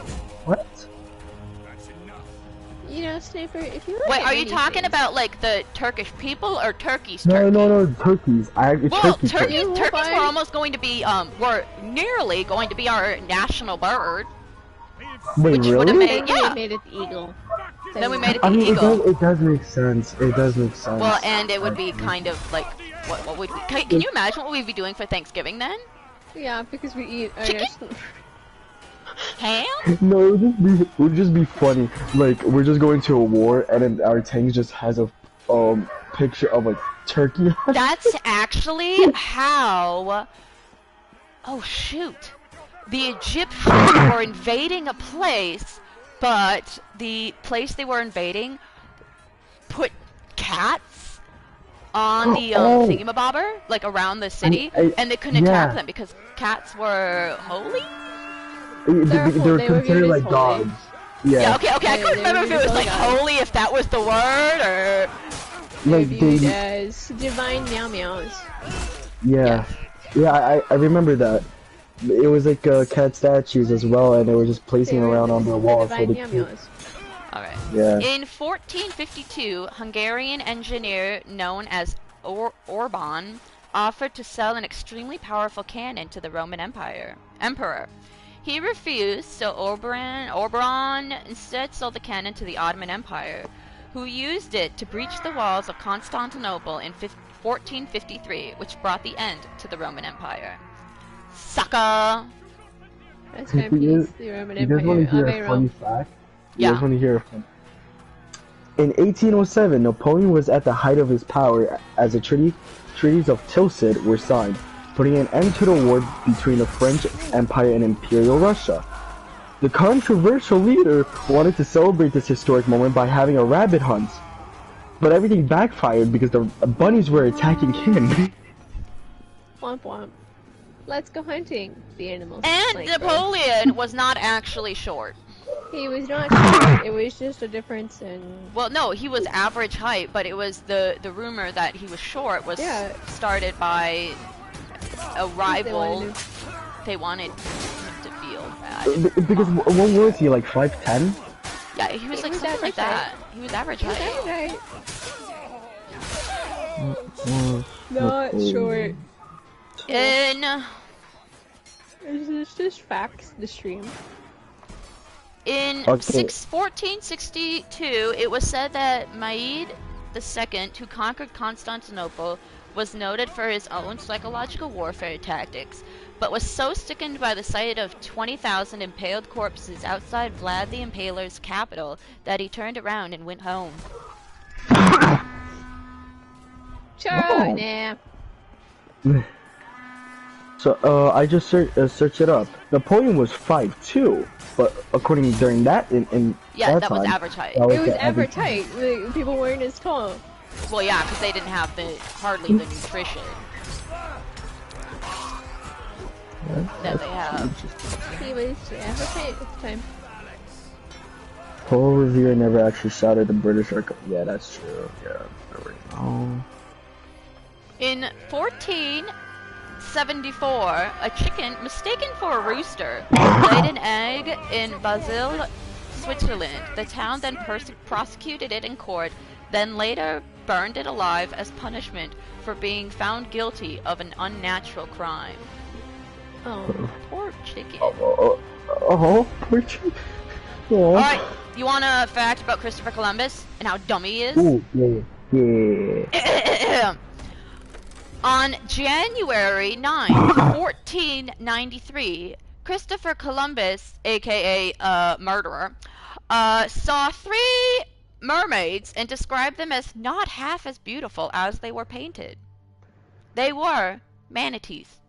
[SPEAKER 4] What?
[SPEAKER 3] You know, Sniper, if you look
[SPEAKER 1] Wait,
[SPEAKER 3] at
[SPEAKER 1] are you
[SPEAKER 3] many
[SPEAKER 1] talking
[SPEAKER 3] things-
[SPEAKER 1] about like the Turkish people or Turkey's turkey?
[SPEAKER 4] No, turkeys.
[SPEAKER 1] Well,
[SPEAKER 4] turkeys.
[SPEAKER 1] turkeys
[SPEAKER 3] You
[SPEAKER 1] were
[SPEAKER 3] find-
[SPEAKER 1] almost going to be, were nearly going to be our national bird.
[SPEAKER 4] Wait,
[SPEAKER 1] which would have
[SPEAKER 4] really?
[SPEAKER 1] made,
[SPEAKER 3] Then
[SPEAKER 1] yeah.
[SPEAKER 3] we made it the eagle.
[SPEAKER 1] Then we made it
[SPEAKER 4] I
[SPEAKER 1] the
[SPEAKER 4] mean,
[SPEAKER 1] eagle.
[SPEAKER 4] it does make sense. It does make sense.
[SPEAKER 1] Well, and it would be kind of like, what would we, can you imagine what we'd be doing for Thanksgiving then?
[SPEAKER 3] Yeah, because we eat our
[SPEAKER 1] Chicken?
[SPEAKER 3] national...
[SPEAKER 1] Ham?
[SPEAKER 4] No, it would just be funny. Like, we're just going to a war, and then our tank just has a picture of a turkey.
[SPEAKER 1] That's actually how... Oh, shoot. the Egyptians were invading a place, but the place they were invading put cats on the thingamabobber, like around the city, and they couldn't attack them because cats were holy?
[SPEAKER 4] They were considered like dogs. Yeah.
[SPEAKER 1] Okay, I couldn't remember if it was like holy, if that was the word, or...
[SPEAKER 3] Like viewed as divine meow meows.
[SPEAKER 4] Yeah. Yeah, I remember that. It was like cat statues as well, and they were just placing around on their walls.
[SPEAKER 3] Divine meow meows.
[SPEAKER 1] Alright.
[SPEAKER 4] Yeah.
[SPEAKER 1] In 1452, Hungarian engineer known as Orban offered to sell an extremely powerful cannon to the Roman Emperor. He refused, so Orban instead sold the cannon to the Ottoman Empire, who used it to breach the walls of Constantinople in 1453, which brought the end to the Roman Empire. Sucker!
[SPEAKER 3] Rest in peace, the Roman Empire.
[SPEAKER 4] You guys want to hear a funny fact?
[SPEAKER 1] Yeah.
[SPEAKER 4] You guys want to hear a fun... In 1807, Napoleon was at the height of his power as the treaties of Tilsit were signed, putting an end to the war between the French Empire and Imperial Russia. The controversial leader wanted to celebrate this historic moment by having a rabbit hunt, but everything backfired because the bunnies were attacking him.
[SPEAKER 3] Womp womp. Let's go hunting, the animals.
[SPEAKER 1] And
[SPEAKER 3] like
[SPEAKER 1] Napoleon was not actually short.
[SPEAKER 3] He was not short, it was just a difference in...
[SPEAKER 1] Well, no, he was average height, but it was the rumor that he was short was started by a rival. They wanted him to feel bad.
[SPEAKER 4] Because what was he, like 5'10"?
[SPEAKER 1] Yeah, he was like something like that. He was average height.
[SPEAKER 3] Not short. It's just facts, the stream.
[SPEAKER 1] In 1462, it was said that Maid II, who conquered Constantinople, was noted for his own psychological warfare tactics, but was so sickened by the sight of 20,000 impaled corpses outside Vlad the Impaler's capital that he turned around and went home.
[SPEAKER 3] Nah.
[SPEAKER 4] So, I just searched it up. Napoleon was 5'2", but according during that,
[SPEAKER 1] yeah, that
[SPEAKER 4] time,
[SPEAKER 1] was average height.
[SPEAKER 3] It was average height. People weren't as tall.
[SPEAKER 1] Well, yeah, because they didn't have hardly the nutrition that they have.
[SPEAKER 3] He was average height at the time.
[SPEAKER 4] Paul Revere never actually shouted the British Army. Yeah, that's true. Yeah,
[SPEAKER 1] In 1474, a chicken mistaken for a rooster laid an egg in Basel, Switzerland. The town then prosecuted it in court, then later burned it alive as punishment for being found guilty of an unnatural crime. Oh, poor chicken.
[SPEAKER 4] Poor chicken.
[SPEAKER 1] Alright, you want a fact about Christopher Columbus and how dumb he is?
[SPEAKER 4] Ooh, yeah.
[SPEAKER 1] On January 9th, 1493, Christopher Columbus, aka murderer, saw 3 mermaids and described them as not half as beautiful as they were painted. They were manatees.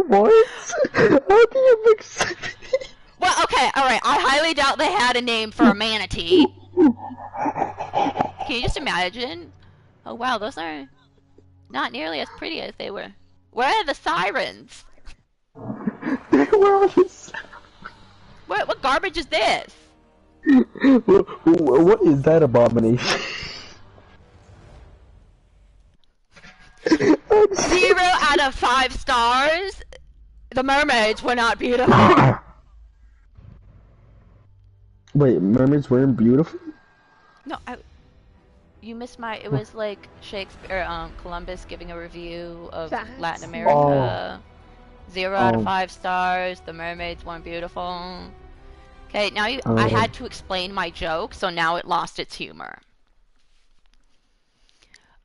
[SPEAKER 4] What? How do you mix?
[SPEAKER 1] Well, okay, alright, I highly doubt they had a name for a manatee. Can you just imagine? Oh wow, those are not nearly as pretty as they were. Where are the sirens?
[SPEAKER 4] Where are the sirens?
[SPEAKER 1] What garbage is this?
[SPEAKER 4] What is that abomination?
[SPEAKER 1] 0 out of 5 stars. The mermaids were not beautiful.
[SPEAKER 4] Wait, mermaids weren't beautiful?
[SPEAKER 1] No, you missed it was like Shakespeare, Columbus giving a review of Latin America. 0 out of 5 stars, the mermaids weren't beautiful. Okay, now I had to explain my joke, so now it lost its humor.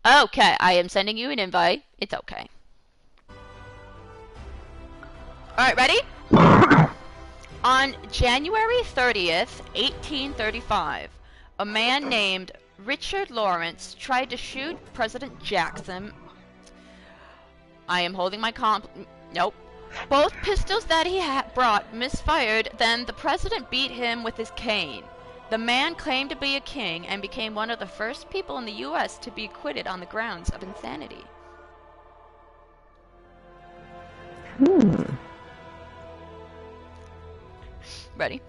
[SPEAKER 1] Okay, I am sending you an invite. It's okay. Alright, ready? On January 30th, 1835, a man named Richard Lawrence tried to shoot President Jackson I am holding my Nope. Both pistols that he brought misfired, then the president beat him with his cane. The man claimed to be a king and became one of the first people in the U.S. to be acquitted on the grounds of insanity. Ready?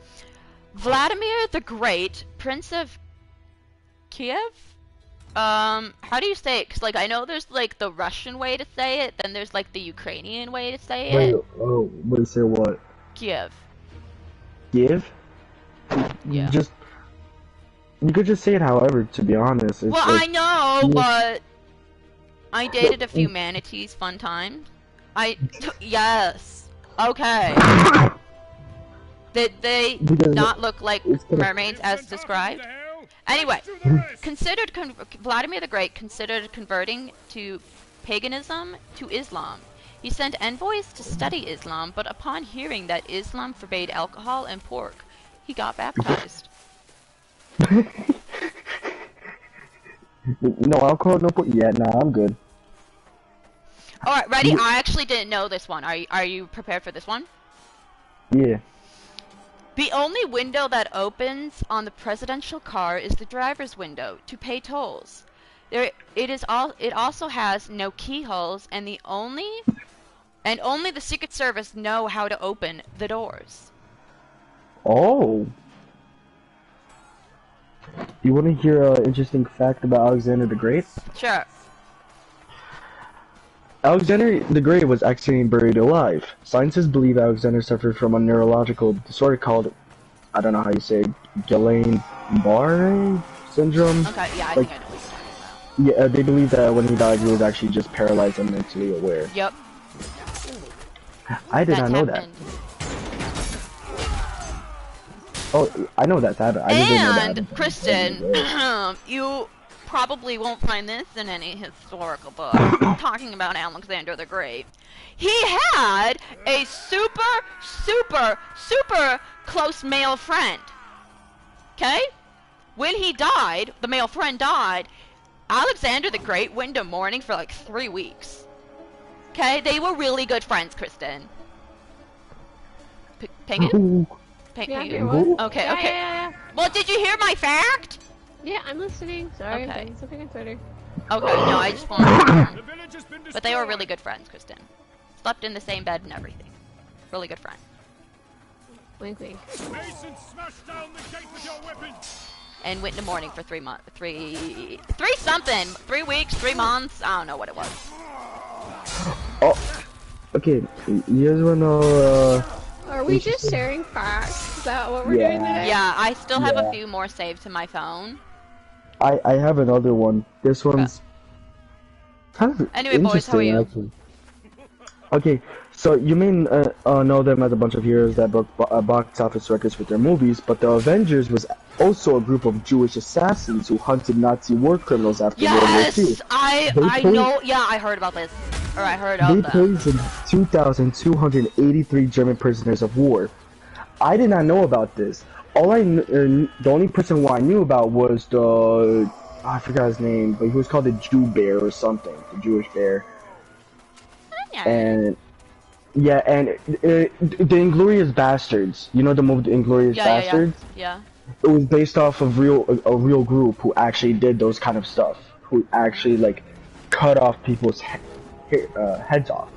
[SPEAKER 1] Vladimir the Great, Prince of Kiev? How do you say it? 'Cause, like, I know there's, like, the Russian way to say it, then there's, like, the Ukrainian way to say it.
[SPEAKER 4] Wait, say what?
[SPEAKER 1] Kiev.
[SPEAKER 4] Kiev?
[SPEAKER 1] Yeah.
[SPEAKER 4] You could just say it however, to be honest. It's
[SPEAKER 1] well,
[SPEAKER 4] like,
[SPEAKER 1] I know, but I dated a few manatees, fun times. Yes. Okay. Did they not look like mermaids as described? Anyway, Vladimir the Great considered converting to paganism to Islam. He sent envoys to study Islam, but upon hearing that Islam forbade alcohol and pork, he got baptized.
[SPEAKER 4] No alcohol, no pork. Yeah, nah, I'm good.
[SPEAKER 1] Alright, ready? I actually didn't know this one. Are you prepared for this one?
[SPEAKER 4] Yeah.
[SPEAKER 1] The only window that opens on the presidential car is the driver's window to pay tolls. It also has no keyholes, and only the Secret Service know how to open the doors.
[SPEAKER 4] Oh. You want to hear an interesting fact about Alexander the Great?
[SPEAKER 1] Sure.
[SPEAKER 4] Alexander the Great was actually buried alive. Scientists believe Alexander suffered from a neurological disorder called, I don't know how you say it, Guillain-Barré syndrome.
[SPEAKER 1] Okay, yeah, I think I know what you're talking about.
[SPEAKER 4] Yeah, they believe that when he died, he was actually just paralyzed and mentally aware.
[SPEAKER 1] Yep.
[SPEAKER 4] I did not know that. Oh, I know that's happened. I just didn't know that.
[SPEAKER 1] And, Kristen, you probably won't find this in any historical book talking about Alexander the Great. He had a super close male friend. Okay? When he died, the male friend died, Alexander the Great went into mourning for like 3 weeks. Okay? They were really good friends, Kristen. Penguin? Penguin? Okay,
[SPEAKER 3] yeah,
[SPEAKER 1] okay.
[SPEAKER 3] Yeah.
[SPEAKER 1] Well, did you hear my fact?
[SPEAKER 3] Yeah, I'm listening. Sorry,
[SPEAKER 1] Okay.
[SPEAKER 3] I'm saying something on Twitter.
[SPEAKER 1] Okay, no, I just wanted to... But they were really good friends, Kristen. Slept in the same bed and everything. Really good friend.
[SPEAKER 3] Wink, wink.
[SPEAKER 1] And went into mourning for 3 months. 3 weeks, 3 months. I don't know what it was.
[SPEAKER 4] Oh, okay. You guys wanna
[SPEAKER 3] Are we just sharing facts? Is that what we're doing today?
[SPEAKER 1] Yeah, I still have a few more saved to my phone.
[SPEAKER 4] I have another one. This one's kind of
[SPEAKER 1] Anyway, boys, how are you?
[SPEAKER 4] Actually. Okay, so you may know them as a bunch of heroes that broke box office records with their movies, but the Avengers was also a group of Jewish assassins who hunted Nazi war criminals after World War II.
[SPEAKER 1] Yes! I know, yeah, I heard about this. Or I heard of
[SPEAKER 4] They poisoned 2,283 German prisoners of war. I did not know about this. The only person who I knew about was the... I forgot his name, but he was called the Jew Bear or something. The Jewish Bear. And... Yeah, and the Inglourious Bastards. You know the movie The Inglourious Bastards?
[SPEAKER 1] Yeah.
[SPEAKER 4] It was based off of a real group who actually did those kind of stuff. Who actually, like, cut off people's heads off.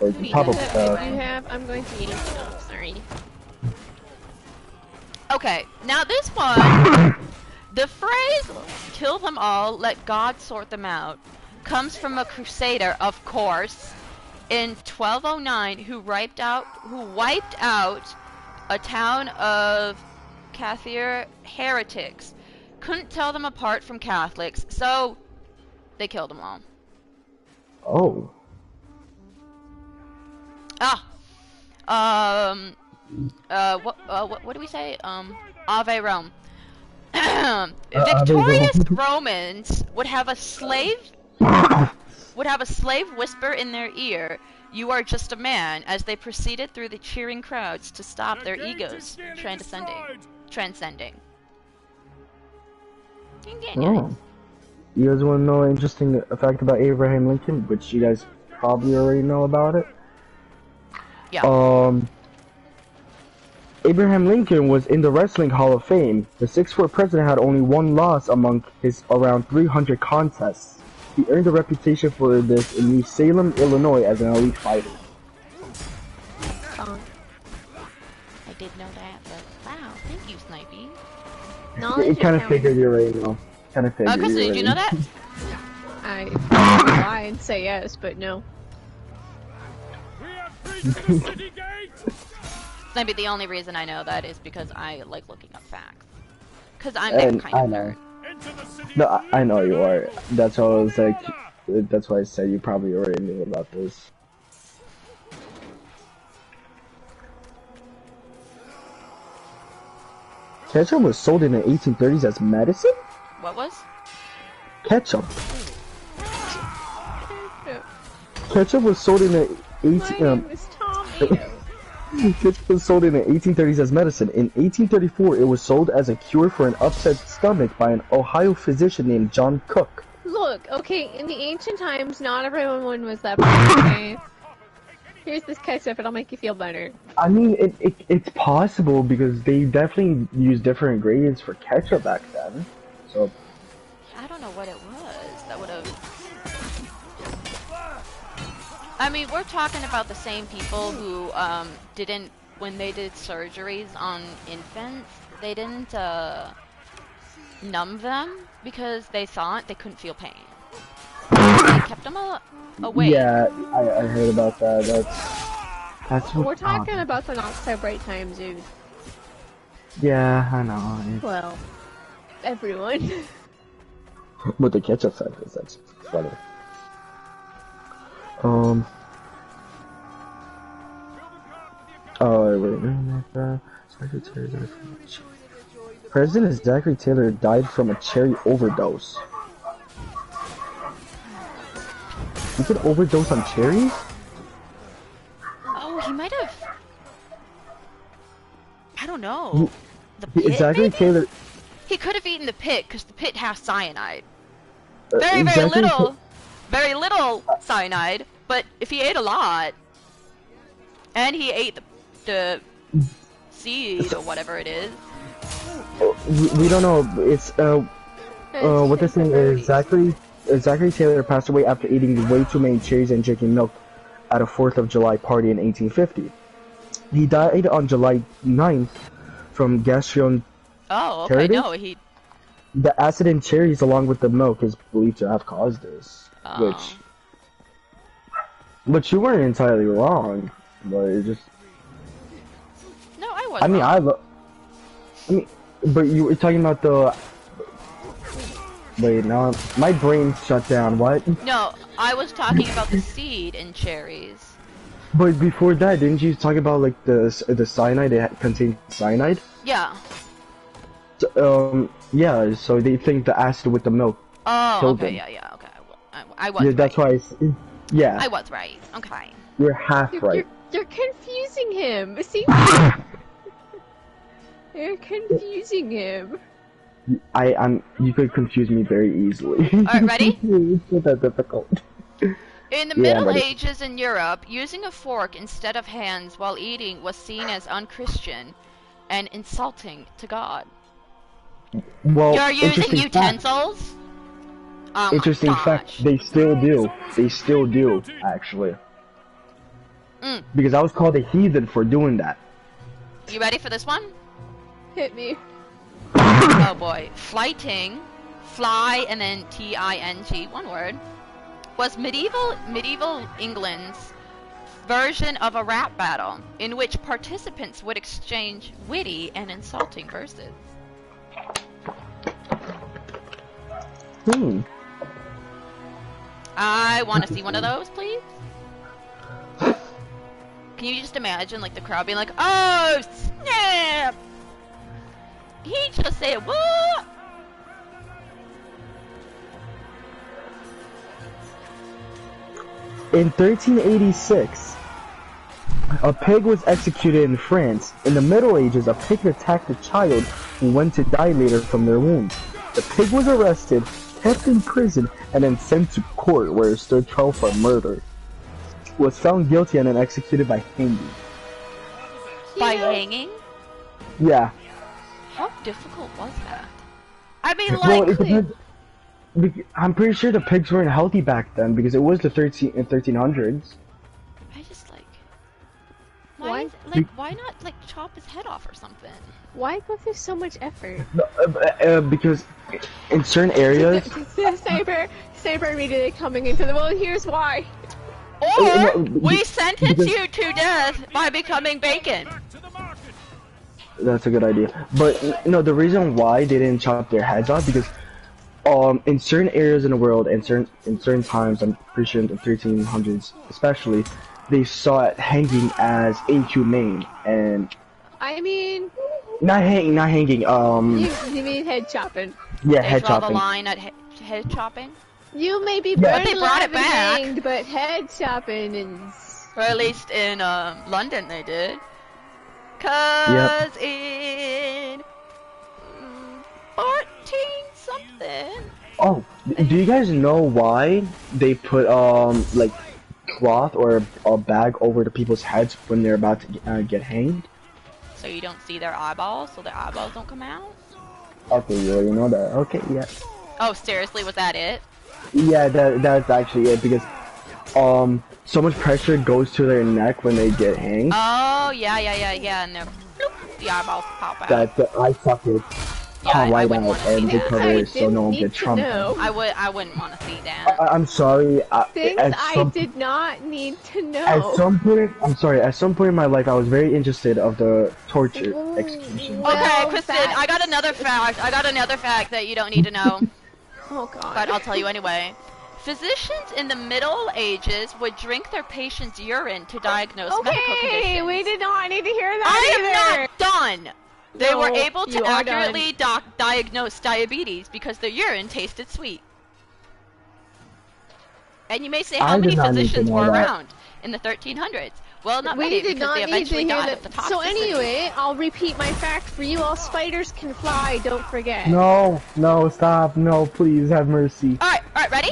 [SPEAKER 4] Or top of
[SPEAKER 3] I'm going to eat it. Oh, sorry.
[SPEAKER 1] Okay, now this one, the phrase "kill them all, let God sort them out" comes from a crusader, of course, in 1209 who wiped out a town of Cathar heretics. Couldn't tell them apart from Catholics, so they killed them all.
[SPEAKER 4] Oh.
[SPEAKER 1] What do we say? Ave Rome. Victorious Romans would have a slave whisper in their ear, "You are just a man," as they proceeded through the cheering crowds to stop their egos transcending.
[SPEAKER 4] Oh. You guys want to know an interesting fact about Abraham Lincoln, which you guys probably already know about it?
[SPEAKER 1] Yeah.
[SPEAKER 4] Abraham Lincoln was in the Wrestling Hall of Fame. The 6'4" president had only one loss among his around 300 contests. He earned a reputation for this in New Salem, Illinois as an elite fighter.
[SPEAKER 1] I did know that, but wow, thank you, Snipey.
[SPEAKER 4] It kind of figured you already know. Kind of figured
[SPEAKER 1] Kristen, did you know that?
[SPEAKER 3] I lie and say yes, but no.
[SPEAKER 1] Snipey, the only reason I know that is because I like looking up facts. Because I'm that kind of nerd.
[SPEAKER 4] No, I know you are. That's why I was like, that's why I said you probably already knew about this. Ketchup was sold in the 1830s as medicine?
[SPEAKER 1] What was?
[SPEAKER 4] Ketchup. Ketchup was sold in the 1830s as medicine. In 1834, it was sold as a cure for an upset stomach by an Ohio physician named John Cook.
[SPEAKER 3] Look, okay, in the ancient times, not everyone was that bad, okay? Here's this ketchup, it'll make you feel better.
[SPEAKER 4] I mean, it's possible because they definitely used different ingredients for ketchup back then. So
[SPEAKER 1] I don't know what it was that would have. I mean, we're talking about the same people who didn't, when they did surgeries on infants, they didn't numb them because they thought they couldn't feel pain. They kept them away.
[SPEAKER 4] yeah, I heard about that. That's what
[SPEAKER 3] We're talking about the not so bright times, dude.
[SPEAKER 4] Yeah, I know.
[SPEAKER 3] Well, everyone.
[SPEAKER 4] With the ketchup sentence, that's funny. Oh wait, President Zachary Taylor died from a cherry overdose. You could overdose on cherries?
[SPEAKER 1] Oh, he might have. I don't know. The pit,
[SPEAKER 4] Zachary
[SPEAKER 1] maybe?
[SPEAKER 4] Taylor.
[SPEAKER 1] He could have eaten the pit because the pit has cyanide.
[SPEAKER 4] Zachary
[SPEAKER 1] Very little cyanide. But if he ate a lot, and he ate the seed or whatever it is.
[SPEAKER 4] We don't know. It's what this thing is. Zachary Taylor passed away after eating way too many cherries and drinking milk at a 4th of July party in 1850. He died on July 9th from gastroenteritis.
[SPEAKER 1] Oh, okay, no, he...
[SPEAKER 4] The acid in cherries along with the milk is believed to have caused this.
[SPEAKER 1] Oh.
[SPEAKER 4] But you weren't entirely wrong. But it just...
[SPEAKER 1] No, I wasn't.
[SPEAKER 4] I mean, but you were talking about the... Wait, now my brain shut down. What?
[SPEAKER 1] No, I was talking about the seed in cherries.
[SPEAKER 4] But before that, didn't you talk about like the cyanide? It contained cyanide.
[SPEAKER 1] Yeah.
[SPEAKER 4] So, yeah. So they think the acid with the milk.
[SPEAKER 1] Oh,
[SPEAKER 4] killed
[SPEAKER 1] okay,
[SPEAKER 4] them.
[SPEAKER 1] yeah, okay. I was.
[SPEAKER 4] Yeah, that's
[SPEAKER 1] right.
[SPEAKER 4] why. Yeah.
[SPEAKER 1] I was right. Okay.
[SPEAKER 4] You're half right.
[SPEAKER 3] You're confusing him. See? You're confusing him.
[SPEAKER 4] You could confuse me very easily.
[SPEAKER 1] Alright, ready?
[SPEAKER 4] It's not that difficult.
[SPEAKER 1] In the Middle Ages in Europe, using a fork instead of hands while eating was seen as unchristian and insulting to God.
[SPEAKER 4] Well,
[SPEAKER 1] You're using utensils? Oh
[SPEAKER 4] interesting fact, they still do. They still do, actually. Because I was called a heathen for doing that.
[SPEAKER 1] You ready for this one?
[SPEAKER 3] Hit me.
[SPEAKER 1] Oh boy. Flyting, fly and then T-I-N-G, one word, was medieval England's version of a rap battle in which participants would exchange witty and insulting verses. I want to see one of those, please. Can you just imagine, like, the crowd being like, "Oh, snap! He just said what?"
[SPEAKER 4] In 1386, a pig was executed in France. In the Middle Ages, a pig attacked a child who went to die later from their wounds. The pig was arrested, kept in prison, and then sent to court where he stood trial for murder. Was found guilty and then executed by hanging.
[SPEAKER 1] By hanging?
[SPEAKER 4] Yeah.
[SPEAKER 1] How difficult was that? I mean,
[SPEAKER 4] Well,
[SPEAKER 1] like,
[SPEAKER 4] it depends. I'm pretty sure the pigs weren't healthy back then because it was the 1300s.
[SPEAKER 1] I just like,
[SPEAKER 3] Why?
[SPEAKER 1] why not like chop his head off or something?
[SPEAKER 3] Why go through so much effort?
[SPEAKER 4] No, because in certain areas.
[SPEAKER 3] Saber immediately coming into the world. Here's why.
[SPEAKER 1] Or we sentence you to death by becoming bacon.
[SPEAKER 4] That's a good idea. But no, the reason why they didn't chop their heads off because in certain areas in the world and in certain times, I'm pretty sure in the 1300s especially, they saw hanging as inhumane and
[SPEAKER 3] I mean,
[SPEAKER 4] not hanging.
[SPEAKER 3] you mean head chopping?
[SPEAKER 4] Yeah,
[SPEAKER 1] They
[SPEAKER 4] head
[SPEAKER 1] draw
[SPEAKER 4] chopping.
[SPEAKER 1] the line at head chopping,
[SPEAKER 3] You may be
[SPEAKER 4] Yeah.
[SPEAKER 3] burned
[SPEAKER 1] But they brought it
[SPEAKER 3] alive and
[SPEAKER 1] back.
[SPEAKER 3] hanged, but head chopping is.
[SPEAKER 1] or at least in London they did. 'Cause in 14 something.
[SPEAKER 4] Oh, do you guys know why they put like cloth or a bag over the people's heads when they're about to get hanged?
[SPEAKER 1] So you don't see their eyeballs, so their eyeballs don't come out?
[SPEAKER 4] Okay, you already know that. Okay, yeah.
[SPEAKER 1] Oh, seriously, was that it?
[SPEAKER 4] Yeah, that's actually it because so much pressure goes to their neck when they get hanged
[SPEAKER 1] Oh, yeah, and then bloop, the eyeballs pop out.
[SPEAKER 4] that the eye sockets
[SPEAKER 1] Yeah,
[SPEAKER 4] come
[SPEAKER 1] I
[SPEAKER 4] right
[SPEAKER 1] wouldn't
[SPEAKER 4] out
[SPEAKER 1] wanna see
[SPEAKER 4] and
[SPEAKER 1] that.
[SPEAKER 4] recover
[SPEAKER 3] I
[SPEAKER 4] so
[SPEAKER 3] didn't
[SPEAKER 4] no one
[SPEAKER 3] need
[SPEAKER 4] gets
[SPEAKER 3] to
[SPEAKER 4] trumped.
[SPEAKER 3] know.
[SPEAKER 1] I wouldn't want to see that.
[SPEAKER 4] I'm sorry.
[SPEAKER 3] Things
[SPEAKER 4] At
[SPEAKER 3] I
[SPEAKER 4] some,
[SPEAKER 3] did not need to know.
[SPEAKER 4] at some point, I'm sorry. At some point in my life, I was very interested of the torture execution.
[SPEAKER 3] Well,
[SPEAKER 1] Okay, Kristen, I
[SPEAKER 3] that's-
[SPEAKER 1] got another fact that you don't need to know,
[SPEAKER 3] Oh god.
[SPEAKER 1] but I'll tell you anyway. Physicians in the Middle Ages would drink their patients' urine to diagnose medical
[SPEAKER 3] Okay,
[SPEAKER 1] conditions.
[SPEAKER 3] we did not need to hear
[SPEAKER 1] I
[SPEAKER 3] that
[SPEAKER 1] am
[SPEAKER 3] either.
[SPEAKER 1] not done! They were
[SPEAKER 3] No,
[SPEAKER 1] able to
[SPEAKER 3] you are
[SPEAKER 1] accurately diagnose diabetes because their urine tasted sweet. And you may say, how
[SPEAKER 4] I
[SPEAKER 1] many
[SPEAKER 4] did not need to
[SPEAKER 1] physicians
[SPEAKER 4] know
[SPEAKER 1] were
[SPEAKER 4] that.
[SPEAKER 1] around in the 1300s? Well, not
[SPEAKER 3] We
[SPEAKER 1] many
[SPEAKER 3] did
[SPEAKER 1] because
[SPEAKER 3] not
[SPEAKER 1] they
[SPEAKER 3] need to
[SPEAKER 1] eventually
[SPEAKER 3] hear
[SPEAKER 1] died
[SPEAKER 3] that.
[SPEAKER 1] of the toxicity.
[SPEAKER 3] So anyway, I'll repeat my fact for you. All spiders can fly. Don't forget.
[SPEAKER 4] No, stop. No, please have mercy.
[SPEAKER 1] Alright, ready?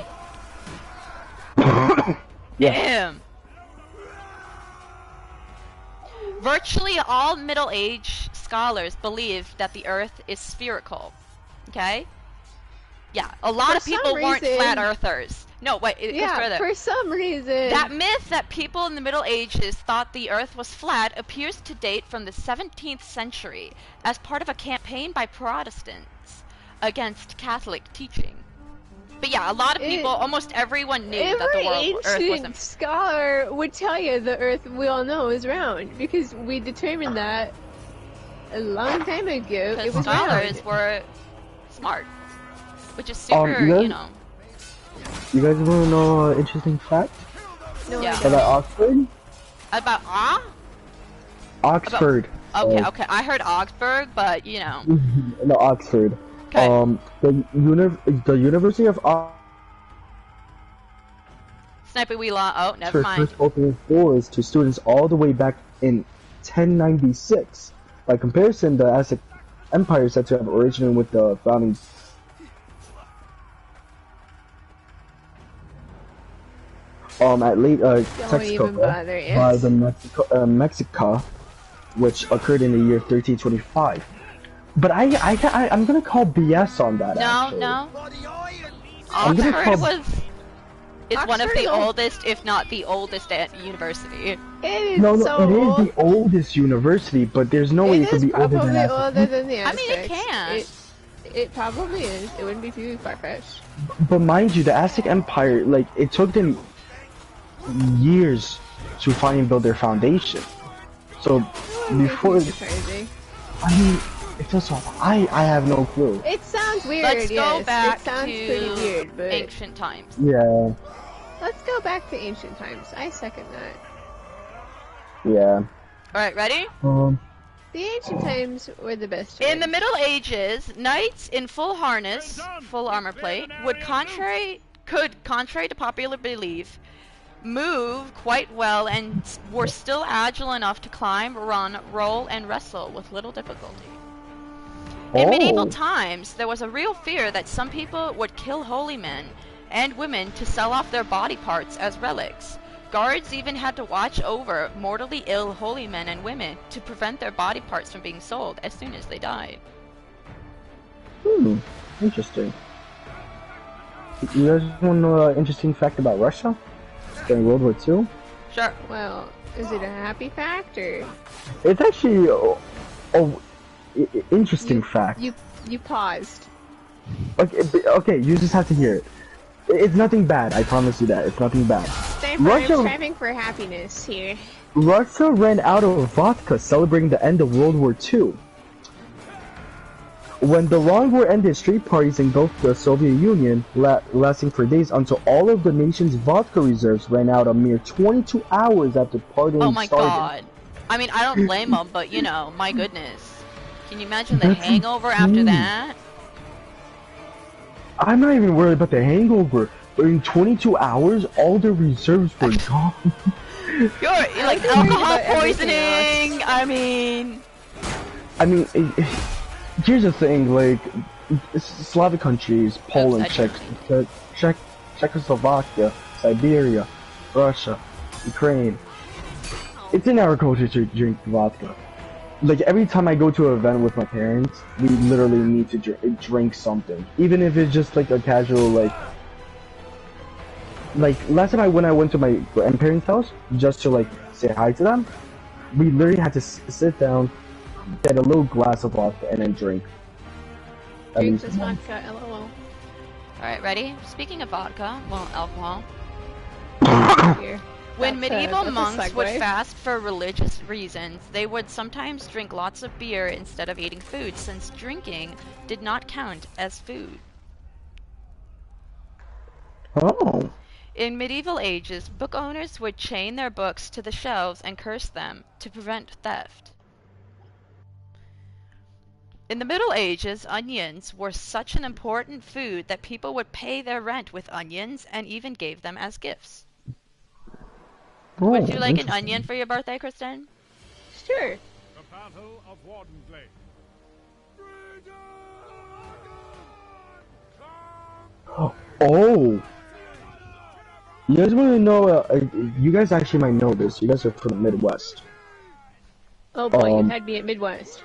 [SPEAKER 4] Yeah.
[SPEAKER 1] Damn. Virtually all Middle Age scholars believe that the Earth is spherical. Okay? Yeah, a lot
[SPEAKER 3] For
[SPEAKER 1] of people
[SPEAKER 3] some
[SPEAKER 1] weren't
[SPEAKER 3] reason-
[SPEAKER 1] flat earthers. No, wait, it goes
[SPEAKER 3] Yeah,
[SPEAKER 1] further.
[SPEAKER 3] for some reason.
[SPEAKER 1] That myth that people in the Middle Ages thought the Earth was flat appears to date from the 17th century as part of a campaign by Protestants against Catholic teaching. But yeah, a lot of people, almost everyone knew that the
[SPEAKER 3] Every
[SPEAKER 1] Earth
[SPEAKER 3] ancient
[SPEAKER 1] wasn't.
[SPEAKER 3] scholar would tell you the Earth we all know is round because we determined that a long time ago. It
[SPEAKER 1] Because
[SPEAKER 3] was
[SPEAKER 1] scholars
[SPEAKER 3] round.
[SPEAKER 1] were smart, which is super,
[SPEAKER 4] you guys-
[SPEAKER 1] you know.
[SPEAKER 4] You guys want to know an interesting fact
[SPEAKER 3] No,
[SPEAKER 1] Yeah.
[SPEAKER 3] I don't.
[SPEAKER 4] about Oxford?
[SPEAKER 1] About
[SPEAKER 4] Oxford.
[SPEAKER 1] Okay, I heard Augsburg, but you know.
[SPEAKER 4] No, Oxford.
[SPEAKER 1] Okay.
[SPEAKER 4] The University of Oxford
[SPEAKER 1] Sniper Wheeler. Oh, never mind.
[SPEAKER 4] first opened its doors to students all the way back in 1096. By comparison, the Aztec Empire is said to have originated with the founding. At late
[SPEAKER 3] Don't even bother.
[SPEAKER 4] by the Mexica, which occurred in the year 1325. But I'm gonna call BS on that.
[SPEAKER 1] No,
[SPEAKER 4] actually.
[SPEAKER 1] no.
[SPEAKER 4] I'm gonna
[SPEAKER 1] Oxford
[SPEAKER 4] call-
[SPEAKER 1] is one of
[SPEAKER 3] Oxford
[SPEAKER 1] the
[SPEAKER 3] is-
[SPEAKER 1] oldest, if not the oldest, university.
[SPEAKER 3] It is
[SPEAKER 4] No,
[SPEAKER 3] so
[SPEAKER 4] it
[SPEAKER 3] old.
[SPEAKER 4] is the oldest university, but there's no way
[SPEAKER 3] It
[SPEAKER 4] it could
[SPEAKER 3] is
[SPEAKER 4] be older
[SPEAKER 3] probably
[SPEAKER 4] than Aztec.
[SPEAKER 3] older than the
[SPEAKER 1] I mean, it
[SPEAKER 3] Aztecs.
[SPEAKER 1] can.
[SPEAKER 3] It probably is. It wouldn't be too far-fetched.
[SPEAKER 4] But mind you, the Aztec Empire, like, it took them years to finally build their foundation. So, before,
[SPEAKER 3] Too crazy.
[SPEAKER 4] I mean, it feels so, I have no clue.
[SPEAKER 3] It sounds weird,
[SPEAKER 1] Let's go
[SPEAKER 3] yes.
[SPEAKER 1] back
[SPEAKER 3] It sounds pretty
[SPEAKER 1] to
[SPEAKER 3] weird, but
[SPEAKER 1] ancient times.
[SPEAKER 4] Yeah,
[SPEAKER 3] let's go back to ancient times. I second that.
[SPEAKER 4] yeah.
[SPEAKER 1] Alright, ready?
[SPEAKER 3] The ancient times were the best.
[SPEAKER 1] In the
[SPEAKER 3] times.
[SPEAKER 1] Middle Ages, knights in full harness, full armor plate, could, contrary to popular belief, move quite well and were still agile enough to climb, run, roll, and wrestle with little difficulty. In medieval
[SPEAKER 4] Oh.
[SPEAKER 1] times, there was a real fear that some people would kill holy men and women to sell off their body parts as relics. Guards even had to watch over mortally ill holy men and women to prevent their body parts from being sold as soon as they died.
[SPEAKER 4] Interesting. You guys want to know an interesting fact about Russia during World War II?
[SPEAKER 1] Sure.
[SPEAKER 3] Well, is it a happy fact or?
[SPEAKER 4] It's actually interesting fact.
[SPEAKER 3] You paused.
[SPEAKER 4] Okay, you just have to hear it. It's nothing bad, I promise you that. It's nothing bad.
[SPEAKER 3] Sniper, I'm striving for happiness here.
[SPEAKER 4] Russia ran out of vodka celebrating the end of World War II. When the long war ended, street parties engulfed the Soviet Union, lasting for days until all of the nation's vodka reserves ran out a mere 22 hours after partying started.
[SPEAKER 1] Oh my god. I mean, I don't blame them, but you know, my goodness. Can you imagine the hangover after that?
[SPEAKER 4] I'm not even worried about the hangover, but in 22 hours, all the reserves were gone.
[SPEAKER 1] You're like alcohol poisoning. I mean,
[SPEAKER 4] here's the thing, like, Slavic countries, Poland, Czechoslovakia, Siberia, Russia, Ukraine. It's in our culture to drink vodka. Like, every time I go to an event with my parents, we literally need to drink something. Even if it's just like a casual, like last time when I went to my grandparents' house, just to like say hi to them, we literally had to sit down, get a little glass of vodka, and then drink.
[SPEAKER 3] Drink this vodka, lol.
[SPEAKER 1] alright, ready? Speaking of vodka, well, alcohol.
[SPEAKER 3] Here.
[SPEAKER 1] When medieval
[SPEAKER 3] that's a
[SPEAKER 1] monks would
[SPEAKER 3] segue.
[SPEAKER 1] fast for religious reasons, they would sometimes drink lots of beer instead of eating food, since drinking did not count as food.
[SPEAKER 4] Oh.
[SPEAKER 1] In medieval ages, book owners would chain their books to the shelves and curse them to prevent theft. In the Middle Ages, onions were such an important food that people would pay their rent with onions and even gave them as gifts. Would you like an onion for your birthday, Kristen?
[SPEAKER 3] Sure.
[SPEAKER 2] The Battle of Wardenglade.
[SPEAKER 4] Oh! You guys want to know, you guys actually might know this, you guys are from the Midwest.
[SPEAKER 3] Oh boy, you had me at Midwest.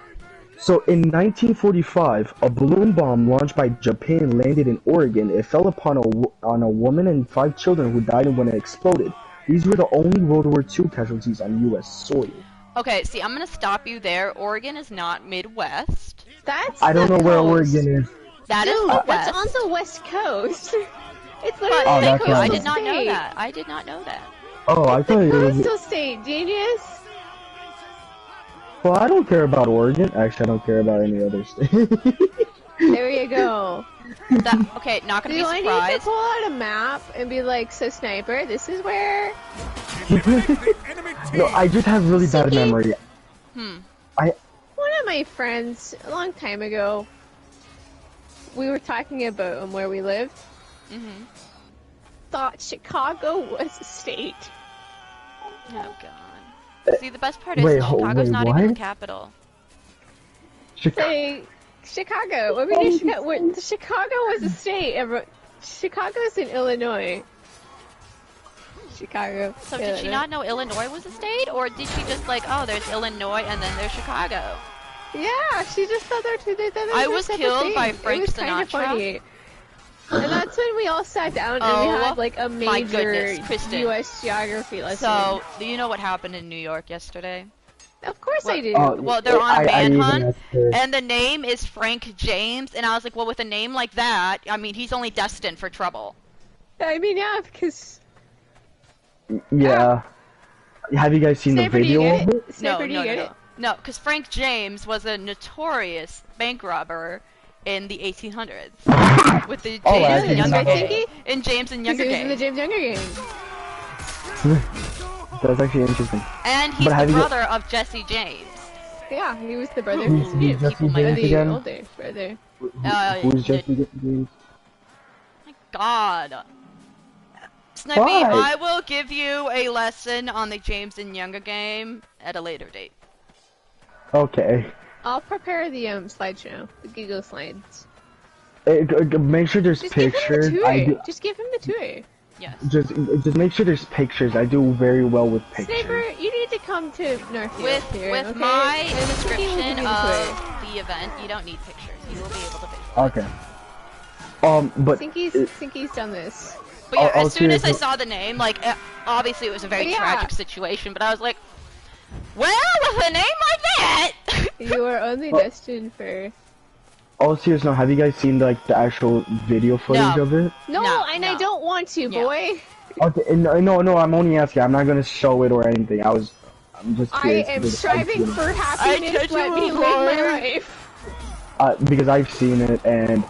[SPEAKER 4] So in 1945, a balloon bomb launched by Japan landed in Oregon. It fell upon a woman and 5 children who died when it exploded. These were the only World War II casualties on U.S. soil.
[SPEAKER 1] Okay, see, I'm gonna stop you there. Oregon is not Midwest.
[SPEAKER 3] That's
[SPEAKER 4] I don't know
[SPEAKER 3] the
[SPEAKER 4] where
[SPEAKER 3] coast.
[SPEAKER 4] Oregon is.
[SPEAKER 1] That is
[SPEAKER 3] Dude,
[SPEAKER 1] the
[SPEAKER 3] that's
[SPEAKER 1] West.
[SPEAKER 3] on the West Coast. It's
[SPEAKER 1] But
[SPEAKER 3] literally
[SPEAKER 4] Oh,
[SPEAKER 3] the
[SPEAKER 4] that's
[SPEAKER 3] coastal
[SPEAKER 1] I
[SPEAKER 4] right.
[SPEAKER 1] did not know
[SPEAKER 3] state.
[SPEAKER 1] that. I did not know that.
[SPEAKER 4] Oh, I thought it was...
[SPEAKER 3] Coastal state, genius.
[SPEAKER 4] Well, I don't care about Oregon. Actually, I don't care about any other state.
[SPEAKER 3] There you go.
[SPEAKER 1] Okay, not gonna
[SPEAKER 3] Do
[SPEAKER 1] be
[SPEAKER 3] I need to
[SPEAKER 1] surprised.
[SPEAKER 3] pull out a map and be like, so Sniper, this is where...
[SPEAKER 4] No, I just have really bad
[SPEAKER 3] Sinky?
[SPEAKER 4] memory.
[SPEAKER 1] Hmm.
[SPEAKER 3] One of my friends, a long time ago, we were talking about where we lived,
[SPEAKER 1] Mm-hmm.
[SPEAKER 3] thought Chicago was a state.
[SPEAKER 1] Oh god. See, the best part is
[SPEAKER 4] Wait,
[SPEAKER 1] Chicago's not even the
[SPEAKER 4] what?
[SPEAKER 1] capital.
[SPEAKER 3] Say, Chicago. I mean, Chicago was a state. Chicago's in Illinois. Chicago.
[SPEAKER 1] So did she not know Illinois was a state, or did she just like, oh, there's Illinois and then there's Chicago?
[SPEAKER 3] Yeah, she just thought they're two.
[SPEAKER 1] I was killed by Frank
[SPEAKER 3] It was kind of
[SPEAKER 1] Sinatra.
[SPEAKER 3] funny. And that's when we all sat down and
[SPEAKER 1] Oh,
[SPEAKER 3] we had like a
[SPEAKER 1] my
[SPEAKER 3] major
[SPEAKER 1] goodness, Kristen.
[SPEAKER 3] U.S. geography lesson.
[SPEAKER 1] So, do you know what happened in New York yesterday?
[SPEAKER 3] Of course I do.
[SPEAKER 1] Well, they're on a
[SPEAKER 4] I even
[SPEAKER 1] manhunt,
[SPEAKER 4] asked her.
[SPEAKER 1] and the name is Frank James, and I was like, well, with a name like that, I mean, he's only destined for trouble.
[SPEAKER 3] I mean, yeah, because
[SPEAKER 4] Yeah. Have you guys seen the
[SPEAKER 3] Sniper, do you
[SPEAKER 4] video
[SPEAKER 3] get
[SPEAKER 4] of
[SPEAKER 3] it?
[SPEAKER 4] it?
[SPEAKER 3] Sniper, do you get it?
[SPEAKER 1] No, because Frank James was a notorious bank robber in the 1800s with the James
[SPEAKER 4] Oh, I
[SPEAKER 1] and
[SPEAKER 4] did
[SPEAKER 1] Younger
[SPEAKER 4] not know
[SPEAKER 1] gang. In James and
[SPEAKER 3] Because
[SPEAKER 1] Younger
[SPEAKER 3] he was in the
[SPEAKER 1] gang.
[SPEAKER 3] James Younger gang.
[SPEAKER 4] That's actually interesting.
[SPEAKER 1] And he's
[SPEAKER 4] But
[SPEAKER 1] the
[SPEAKER 4] have you-
[SPEAKER 1] brother of Jesse James.
[SPEAKER 3] Yeah, he was the brother.
[SPEAKER 4] Who's
[SPEAKER 3] Yeah,
[SPEAKER 4] Jesse
[SPEAKER 3] people might
[SPEAKER 4] James
[SPEAKER 3] be
[SPEAKER 4] again?
[SPEAKER 3] older brother.
[SPEAKER 4] Who's Jesse James?
[SPEAKER 1] My God. Snipey,
[SPEAKER 4] Why?
[SPEAKER 1] I will give you a lesson on the James and Younger game at a later date.
[SPEAKER 4] Okay.
[SPEAKER 3] I'll prepare the slideshow, the Giggle slides.
[SPEAKER 4] Make sure there's
[SPEAKER 3] Just
[SPEAKER 4] pictures.
[SPEAKER 3] give him the tour. Just give him the tour.
[SPEAKER 1] Yes.
[SPEAKER 4] Just make sure there's pictures. I do very well with pictures.
[SPEAKER 3] Sniper, you need to come to Northfield
[SPEAKER 1] With
[SPEAKER 3] okay?
[SPEAKER 1] my
[SPEAKER 3] And then Sinky will give
[SPEAKER 1] description
[SPEAKER 3] you the
[SPEAKER 1] of
[SPEAKER 3] tour.
[SPEAKER 1] the event, you don't need pictures. You will be able to visualize.
[SPEAKER 4] Okay. But
[SPEAKER 3] Sinky's done this.
[SPEAKER 1] But yeah,
[SPEAKER 4] I'll
[SPEAKER 1] as soon as I
[SPEAKER 4] seriously-
[SPEAKER 1] saw the name, like, obviously it was a very
[SPEAKER 3] Yeah.
[SPEAKER 1] tragic situation, but I was like, well, with a name like that!
[SPEAKER 3] You are only destined for...
[SPEAKER 4] all serious now, have you guys seen like the actual video footage
[SPEAKER 1] No.
[SPEAKER 4] of it?
[SPEAKER 3] No,
[SPEAKER 1] No,
[SPEAKER 3] and
[SPEAKER 1] no.
[SPEAKER 3] I don't want to,
[SPEAKER 1] Yeah.
[SPEAKER 3] boy.
[SPEAKER 4] Okay, no, I'm only asking. I'm not gonna show it or anything. I'm just
[SPEAKER 3] I
[SPEAKER 4] curious.
[SPEAKER 3] am
[SPEAKER 4] because
[SPEAKER 3] striving
[SPEAKER 4] I've
[SPEAKER 3] for
[SPEAKER 1] I
[SPEAKER 3] happiness.
[SPEAKER 1] touch
[SPEAKER 3] Let
[SPEAKER 1] you
[SPEAKER 3] me
[SPEAKER 1] a
[SPEAKER 3] live my
[SPEAKER 1] lot.
[SPEAKER 3] life.
[SPEAKER 4] because I've seen it and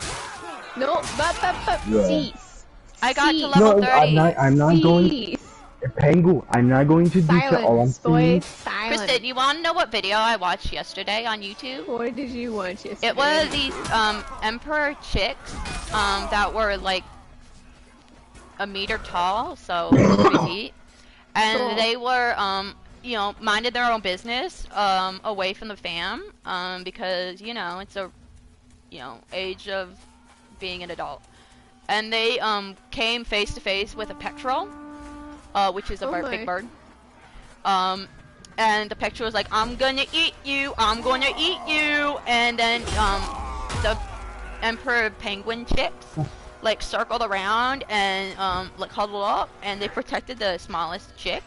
[SPEAKER 3] No,
[SPEAKER 4] Yeah.
[SPEAKER 3] cease.
[SPEAKER 1] I got to
[SPEAKER 3] Cease.
[SPEAKER 1] level
[SPEAKER 4] no,
[SPEAKER 1] 30.
[SPEAKER 4] I'm not going.
[SPEAKER 3] Cease.
[SPEAKER 4] Pengu, I'm not going to detail. All I'm
[SPEAKER 3] Silence, boy.
[SPEAKER 4] saying.
[SPEAKER 3] Silence.
[SPEAKER 1] Kristen, you want to know what video I watched yesterday on YouTube?
[SPEAKER 3] What did you want yesterday?
[SPEAKER 1] It was these emperor chicks that were like a meter tall, so 3 feet, and
[SPEAKER 3] Cool.
[SPEAKER 1] they were you know, minded their own business away from the fam because you know it's a age of being an adult, and they came face to face with a petrel, which is a big bird. And the petrel was like, I'm gonna eat you, I'm gonna eat you, and then the emperor penguin chicks like circled around and like huddled up, and they protected the smallest chick.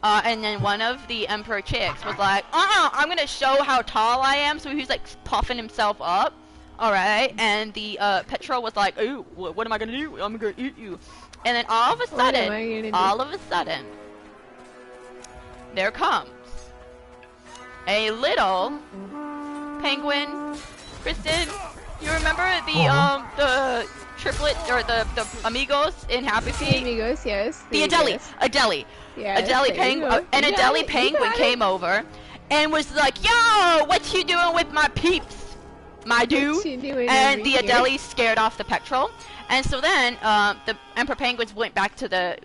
[SPEAKER 1] And then one of the emperor chicks was like, I'm gonna show how tall I am. So he was like puffing himself up. All right, and the petrel was like, ooh, what am I gonna do? I'm gonna eat you. And then all of a
[SPEAKER 3] What am I gonna
[SPEAKER 1] sudden,
[SPEAKER 3] do?
[SPEAKER 1] there comes a little penguin. Kristen, you remember the triplets or the amigos in Happy
[SPEAKER 3] The
[SPEAKER 1] Feet?
[SPEAKER 3] amigos, yes.
[SPEAKER 1] The Adeli, Adeli.
[SPEAKER 3] Yes,
[SPEAKER 1] Adeli
[SPEAKER 3] there you go.
[SPEAKER 1] an
[SPEAKER 3] You got
[SPEAKER 1] Adeli
[SPEAKER 3] it, you
[SPEAKER 1] penguin
[SPEAKER 3] got it.
[SPEAKER 1] came over and was like, yo, what you doing with my peeps, my dude?
[SPEAKER 3] you doing
[SPEAKER 1] And
[SPEAKER 3] over
[SPEAKER 1] the
[SPEAKER 3] here?
[SPEAKER 1] Adeli scared off the petrel. And so then the emperor penguins went back to the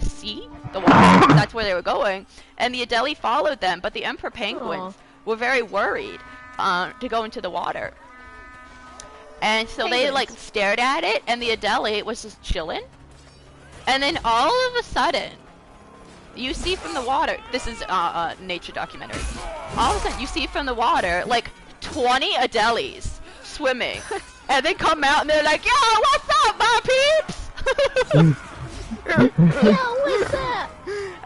[SPEAKER 1] sea, the water, 'cause that's where they were going. And the Adeli followed them, but the emperor penguins were very worried to go into the water. And so they like stared at it, and the Adeli was just chilling. And then all of a sudden, you see from the water, this is a nature documentary. All of a sudden, you see from the water like 20 Adelis swimming, and they come out and they're like, "Yo, what's up, my peeps?"
[SPEAKER 3] Yo, what's up?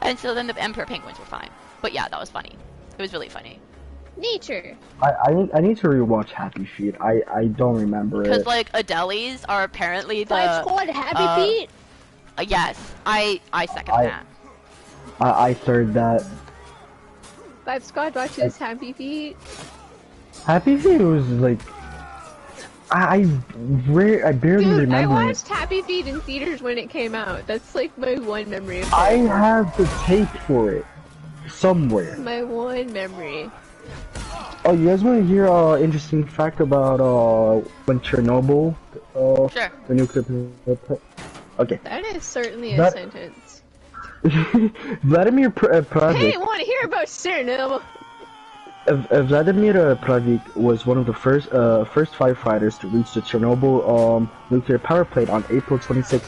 [SPEAKER 1] And so then the emperor penguins were fine. But yeah, that was funny. It was really funny.
[SPEAKER 3] Nature.
[SPEAKER 4] I need to rewatch Happy Feet. I don't remember
[SPEAKER 1] Because
[SPEAKER 4] it.
[SPEAKER 1] like Adelis are apparently the.
[SPEAKER 3] But it's called Happy Feet.
[SPEAKER 1] Yes, I second that.
[SPEAKER 4] I third that.
[SPEAKER 3] But Scott watches Happy Feet.
[SPEAKER 4] Happy Feet was like. I barely
[SPEAKER 3] Dude,
[SPEAKER 4] remember
[SPEAKER 3] I
[SPEAKER 4] it.
[SPEAKER 3] watched Happy Feet in theaters when it came out. That's like my one memory of it.
[SPEAKER 4] I have the tape for it somewhere.
[SPEAKER 3] My one memory.
[SPEAKER 4] Oh, you guys want to hear an interesting fact about when Chernobyl,
[SPEAKER 1] Sure.
[SPEAKER 4] the nuclear okay.
[SPEAKER 3] That is certainly a
[SPEAKER 4] That-
[SPEAKER 3] sentence.
[SPEAKER 4] Vladimir Pravik.
[SPEAKER 3] Hey, want to hear about Chernobyl?
[SPEAKER 4] Vladimir Pravik was one of the first firefighters to reach the Chernobyl nuclear power plant on April 26,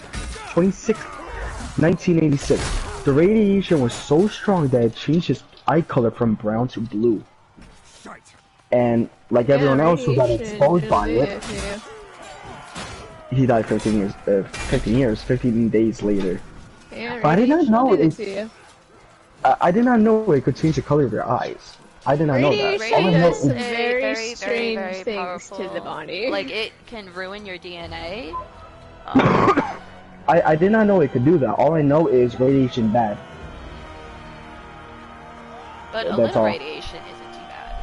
[SPEAKER 4] 1986. The radiation was so strong that it changed his eye color from brown to blue. And like everyone else who got exposed by it, he died 15 days later.
[SPEAKER 3] Yeah,
[SPEAKER 4] But I did not know
[SPEAKER 3] radiation did
[SPEAKER 4] it.
[SPEAKER 3] to you.
[SPEAKER 4] I did not know it could change the color of your eyes. I did not know that.
[SPEAKER 3] Radiation
[SPEAKER 4] All I know
[SPEAKER 3] does some
[SPEAKER 4] is-
[SPEAKER 3] very strange things
[SPEAKER 1] powerful.
[SPEAKER 3] to the body.
[SPEAKER 1] Like it can ruin your DNA.
[SPEAKER 4] I did not know it could do that. All I know is radiation bad.
[SPEAKER 1] But a
[SPEAKER 4] That's
[SPEAKER 1] little
[SPEAKER 4] all.
[SPEAKER 1] radiation isn't too bad.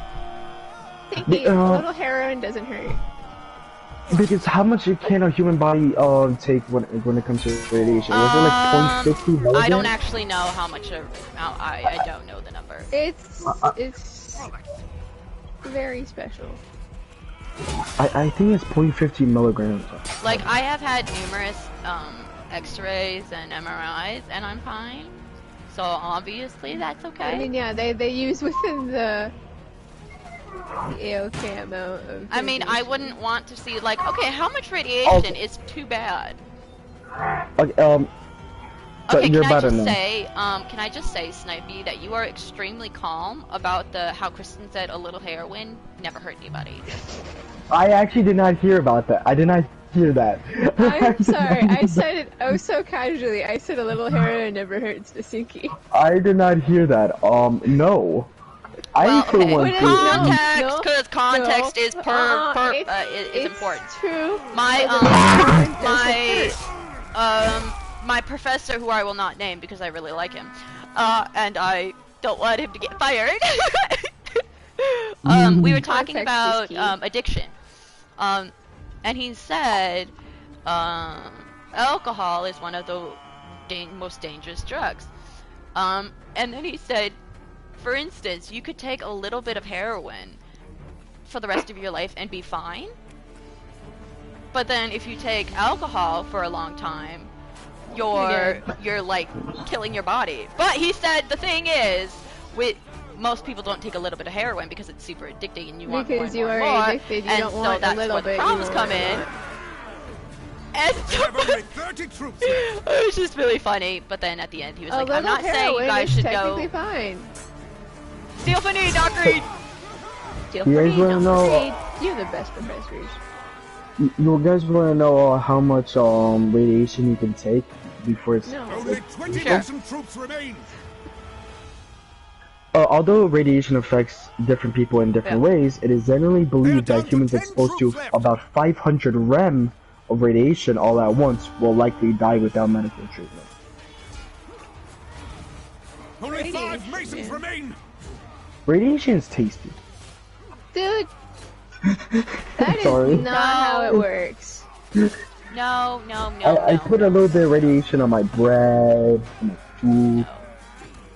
[SPEAKER 3] Thinking a little heroin doesn't hurt.
[SPEAKER 4] Because how much can a human body take when it comes to radiation? Was it like 0.50 milligrams?
[SPEAKER 1] I don't actually know how much of. I don't know the number.
[SPEAKER 3] It's very special.
[SPEAKER 4] I think it's 0.50 milligrams.
[SPEAKER 1] Like I have had numerous X-rays and MRIs, and I'm fine. So obviously that's okay.
[SPEAKER 3] I mean, yeah, they use within the okay amount of.
[SPEAKER 1] I mean, I wouldn't want to see like, okay, how much radiation is too bad?
[SPEAKER 4] Okay,
[SPEAKER 1] Okay,
[SPEAKER 4] you're
[SPEAKER 1] can
[SPEAKER 4] about
[SPEAKER 1] I just say, Snipey, that you are extremely calm about the how Kristen said a little heroin never hurt anybody.
[SPEAKER 4] I actually did not hear about that. I did not hear that.
[SPEAKER 3] I'm sorry, I said it oh so casually. I said a little heroin never hurts the Sinky.
[SPEAKER 4] I did not hear that. No.
[SPEAKER 1] Well,
[SPEAKER 4] I for
[SPEAKER 1] okay.
[SPEAKER 4] one
[SPEAKER 1] Context, because context is
[SPEAKER 3] it's
[SPEAKER 1] important.
[SPEAKER 3] True.
[SPEAKER 1] My professor, who I will not name because I really like him, and I don't want him to get fired. We were talking about addiction, and he said alcohol is one of the most dangerous drugs. And then he said, for instance, you could take a little bit of heroin for the rest of your life and be fine. But then if you take alcohol for a long time, you're like killing your body. But he said the thing is, most people don't take a little bit of heroin because it's super addicting and you want more and more and more.
[SPEAKER 3] Addicted, you
[SPEAKER 1] and
[SPEAKER 3] don't
[SPEAKER 1] so
[SPEAKER 3] want
[SPEAKER 1] that's
[SPEAKER 3] a little
[SPEAKER 1] where the
[SPEAKER 3] bit,
[SPEAKER 1] problems come in. And so,
[SPEAKER 2] only 30 troops
[SPEAKER 1] it was just really funny. But then at the end he was like, I'm not saying you guys should go.
[SPEAKER 3] Fine.
[SPEAKER 1] Steal for me, Doc Reed!
[SPEAKER 3] Steal
[SPEAKER 4] You
[SPEAKER 3] for
[SPEAKER 4] guys
[SPEAKER 3] me,
[SPEAKER 4] wanna
[SPEAKER 3] don't
[SPEAKER 4] know-
[SPEAKER 3] trade. You're the best professors.
[SPEAKER 4] You guys want to know how much radiation you can take before it's...
[SPEAKER 3] No.
[SPEAKER 2] only 20,000 troops remain.
[SPEAKER 4] Although radiation affects different people in different ways, it is generally believed
[SPEAKER 2] They're
[SPEAKER 4] that
[SPEAKER 2] down to
[SPEAKER 4] humans
[SPEAKER 2] 10
[SPEAKER 4] exposed to
[SPEAKER 2] troops left.
[SPEAKER 4] about 500 rem of radiation all at once will likely die without medical treatment.
[SPEAKER 2] Only 5
[SPEAKER 3] Radiation,
[SPEAKER 2] masons
[SPEAKER 3] yeah.
[SPEAKER 2] remain.
[SPEAKER 4] Radiation is tasty.
[SPEAKER 3] Dude, that is
[SPEAKER 4] Sorry.
[SPEAKER 3] not how it works.
[SPEAKER 1] No.
[SPEAKER 4] I put a little bit of radiation on my bread, on my food.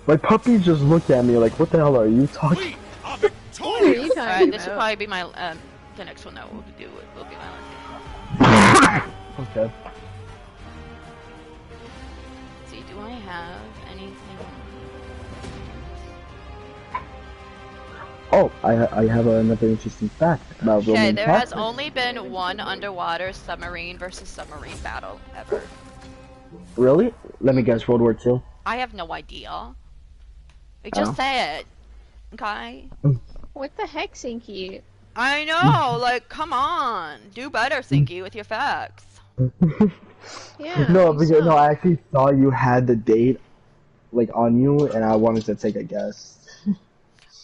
[SPEAKER 4] My puppies just look at me like, what the hell are you talking?
[SPEAKER 2] We are
[SPEAKER 3] What are
[SPEAKER 2] victorious.
[SPEAKER 3] you talking
[SPEAKER 1] Alright, this will
[SPEAKER 3] about?
[SPEAKER 1] probably be my, the next one that we'll do will be my last.
[SPEAKER 4] Okay.
[SPEAKER 1] Let's see, do I have anything?
[SPEAKER 4] Oh, I have another interesting fact about
[SPEAKER 1] Okay,
[SPEAKER 4] Roman
[SPEAKER 1] there has
[SPEAKER 4] Catholics.
[SPEAKER 1] only been one underwater submarine versus submarine battle ever.
[SPEAKER 4] Really? Let me guess, World War II?
[SPEAKER 1] I have no idea. I just
[SPEAKER 4] Oh.
[SPEAKER 1] say it. Okay?
[SPEAKER 3] What the heck, Sinky?
[SPEAKER 1] I know, like, come on. Do better, Sinky, with your facts.
[SPEAKER 3] Yeah.
[SPEAKER 4] No,
[SPEAKER 3] you
[SPEAKER 4] because
[SPEAKER 3] suck.
[SPEAKER 4] no, I actually thought you had the date, like, on you, and I wanted to take a guess.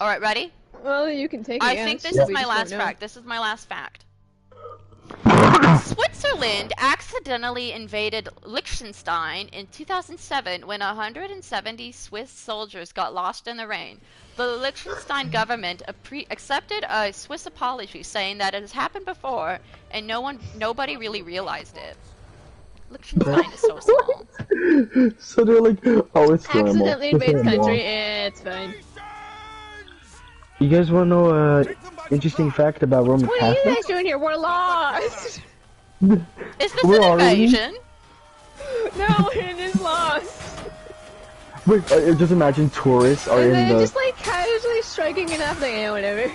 [SPEAKER 1] Alright, ready?
[SPEAKER 3] Well, you can take it.
[SPEAKER 1] I think this
[SPEAKER 3] yeah,
[SPEAKER 1] is
[SPEAKER 3] we
[SPEAKER 1] my
[SPEAKER 3] just
[SPEAKER 1] last
[SPEAKER 3] don't know.
[SPEAKER 1] fact. This is my last fact. Switzerland accidentally invaded Liechtenstein in 2007 when 170 Swiss soldiers got lost in the rain. The Liechtenstein government accepted a Swiss apology, saying that it has happened before and nobody really realized it. Liechtenstein is so small.
[SPEAKER 4] So they're like, oh, it's normal.
[SPEAKER 3] Accidentally
[SPEAKER 4] It's
[SPEAKER 3] invades
[SPEAKER 4] normal.
[SPEAKER 3] country. It's fine.
[SPEAKER 4] You guys want to know interesting fact about Roman
[SPEAKER 3] What are you
[SPEAKER 4] Catholics?
[SPEAKER 3] guys doing here? We're lost.
[SPEAKER 1] Is this
[SPEAKER 4] We're
[SPEAKER 1] an
[SPEAKER 4] already-
[SPEAKER 1] invasion?
[SPEAKER 3] No, it is lost.
[SPEAKER 4] Wait, just imagine tourists are
[SPEAKER 3] And
[SPEAKER 4] in
[SPEAKER 3] then
[SPEAKER 4] the...
[SPEAKER 3] just like casually striking it up, like, yeah, whatever.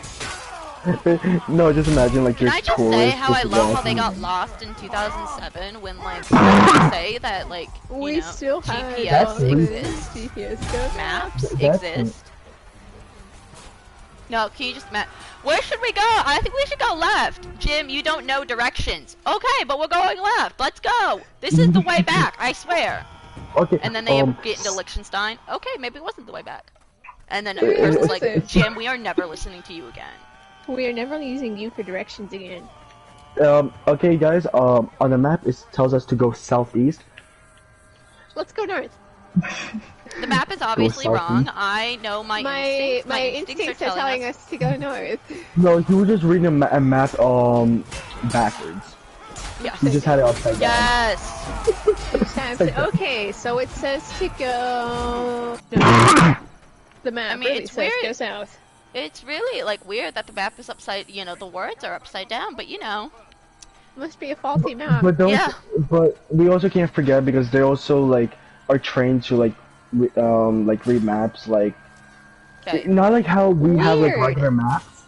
[SPEAKER 4] No, just imagine like
[SPEAKER 1] Can
[SPEAKER 4] there's
[SPEAKER 1] I just
[SPEAKER 4] tourists.
[SPEAKER 1] say how I
[SPEAKER 4] just
[SPEAKER 1] love how they
[SPEAKER 4] walking.
[SPEAKER 1] got lost in 2007 when, like, they say that, like, you
[SPEAKER 3] We
[SPEAKER 1] know,
[SPEAKER 3] still have
[SPEAKER 1] GPS
[SPEAKER 4] really-
[SPEAKER 1] exists,
[SPEAKER 3] GPS stuff.
[SPEAKER 1] maps
[SPEAKER 4] That's-
[SPEAKER 1] exist. No, can you just where should we go? I think we should go left. Jim, you don't know directions. Okay, but we're going left. Let's go. This is the way back, I swear.
[SPEAKER 4] Okay.
[SPEAKER 1] And then they get into Liechtenstein. Okay, maybe it wasn't the way back. And then the
[SPEAKER 3] Maybe
[SPEAKER 1] person's
[SPEAKER 3] it
[SPEAKER 1] like,
[SPEAKER 3] wasn't.
[SPEAKER 1] Jim, we are never listening to you again.
[SPEAKER 3] We are never using you for directions again.
[SPEAKER 4] Okay, guys. On the map, it tells us to go southeast.
[SPEAKER 3] Let's go north.
[SPEAKER 1] The map is obviously wrong.
[SPEAKER 4] southeast.
[SPEAKER 1] I know my
[SPEAKER 3] My
[SPEAKER 1] instincts
[SPEAKER 3] instincts
[SPEAKER 1] are
[SPEAKER 3] are telling us to go north.
[SPEAKER 4] No, you were just reading a map backwards.
[SPEAKER 1] Yes.
[SPEAKER 4] You just had it upside down.
[SPEAKER 1] Yes.
[SPEAKER 3] Okay, so it says to go. No, the map
[SPEAKER 1] I mean,
[SPEAKER 3] really
[SPEAKER 1] it's
[SPEAKER 3] says
[SPEAKER 1] weird.
[SPEAKER 3] go south.
[SPEAKER 1] It's really, like, weird that the map is upside, the words are upside down, but
[SPEAKER 3] Must be a faulty map.
[SPEAKER 4] But don't.
[SPEAKER 1] Yeah.
[SPEAKER 4] But we also can't forget because they also like are trained to like read maps like
[SPEAKER 1] Okay.
[SPEAKER 4] not like how we have like
[SPEAKER 3] Weird.
[SPEAKER 4] regular maps,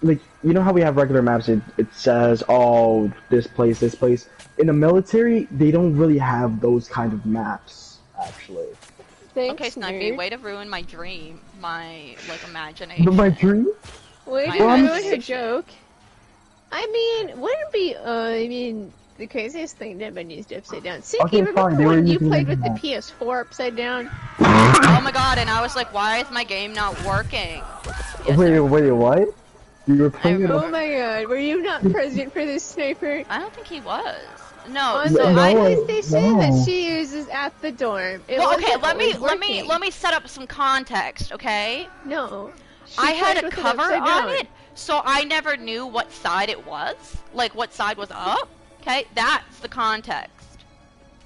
[SPEAKER 4] like, you know how we have regular maps, it says, oh, this place, this place. In the military, they don't really have those kind of maps, actually.
[SPEAKER 3] Thanks,
[SPEAKER 1] Okay, Snipey,
[SPEAKER 3] nerd.
[SPEAKER 1] way to ruin my dream, my, like, imagination.
[SPEAKER 4] My dream?
[SPEAKER 3] Way
[SPEAKER 1] My
[SPEAKER 3] to ruin her
[SPEAKER 1] imagination.
[SPEAKER 3] joke. I mean, wouldn't be, I mean, the craziest thing that been used upside down. Sinky,
[SPEAKER 4] Okay,
[SPEAKER 3] remember
[SPEAKER 4] fine, they were
[SPEAKER 3] when you
[SPEAKER 4] using
[SPEAKER 3] played
[SPEAKER 4] the
[SPEAKER 3] with the
[SPEAKER 4] map.
[SPEAKER 3] PS4 upside down?
[SPEAKER 1] Oh my god, and I was like, why is my game not working? Yes,
[SPEAKER 4] Wait,
[SPEAKER 1] sir.
[SPEAKER 4] wait, what? You were playing it
[SPEAKER 3] Oh
[SPEAKER 4] on...
[SPEAKER 3] my god, were you not present for this, Sniper?
[SPEAKER 1] I don't think he was. No,
[SPEAKER 3] On
[SPEAKER 1] so
[SPEAKER 3] the
[SPEAKER 4] no,
[SPEAKER 3] island station that
[SPEAKER 4] no.
[SPEAKER 3] she uses at the dorm. It
[SPEAKER 1] well, okay,
[SPEAKER 3] wasn't
[SPEAKER 1] let
[SPEAKER 3] always
[SPEAKER 1] me
[SPEAKER 3] working.
[SPEAKER 1] set up some context, okay?
[SPEAKER 3] No. She
[SPEAKER 1] I had
[SPEAKER 3] played
[SPEAKER 1] a
[SPEAKER 3] with it
[SPEAKER 1] cover
[SPEAKER 3] upside
[SPEAKER 1] on
[SPEAKER 3] down.
[SPEAKER 1] it, so I never knew what side it was, like what side was up. Okay, that's the context.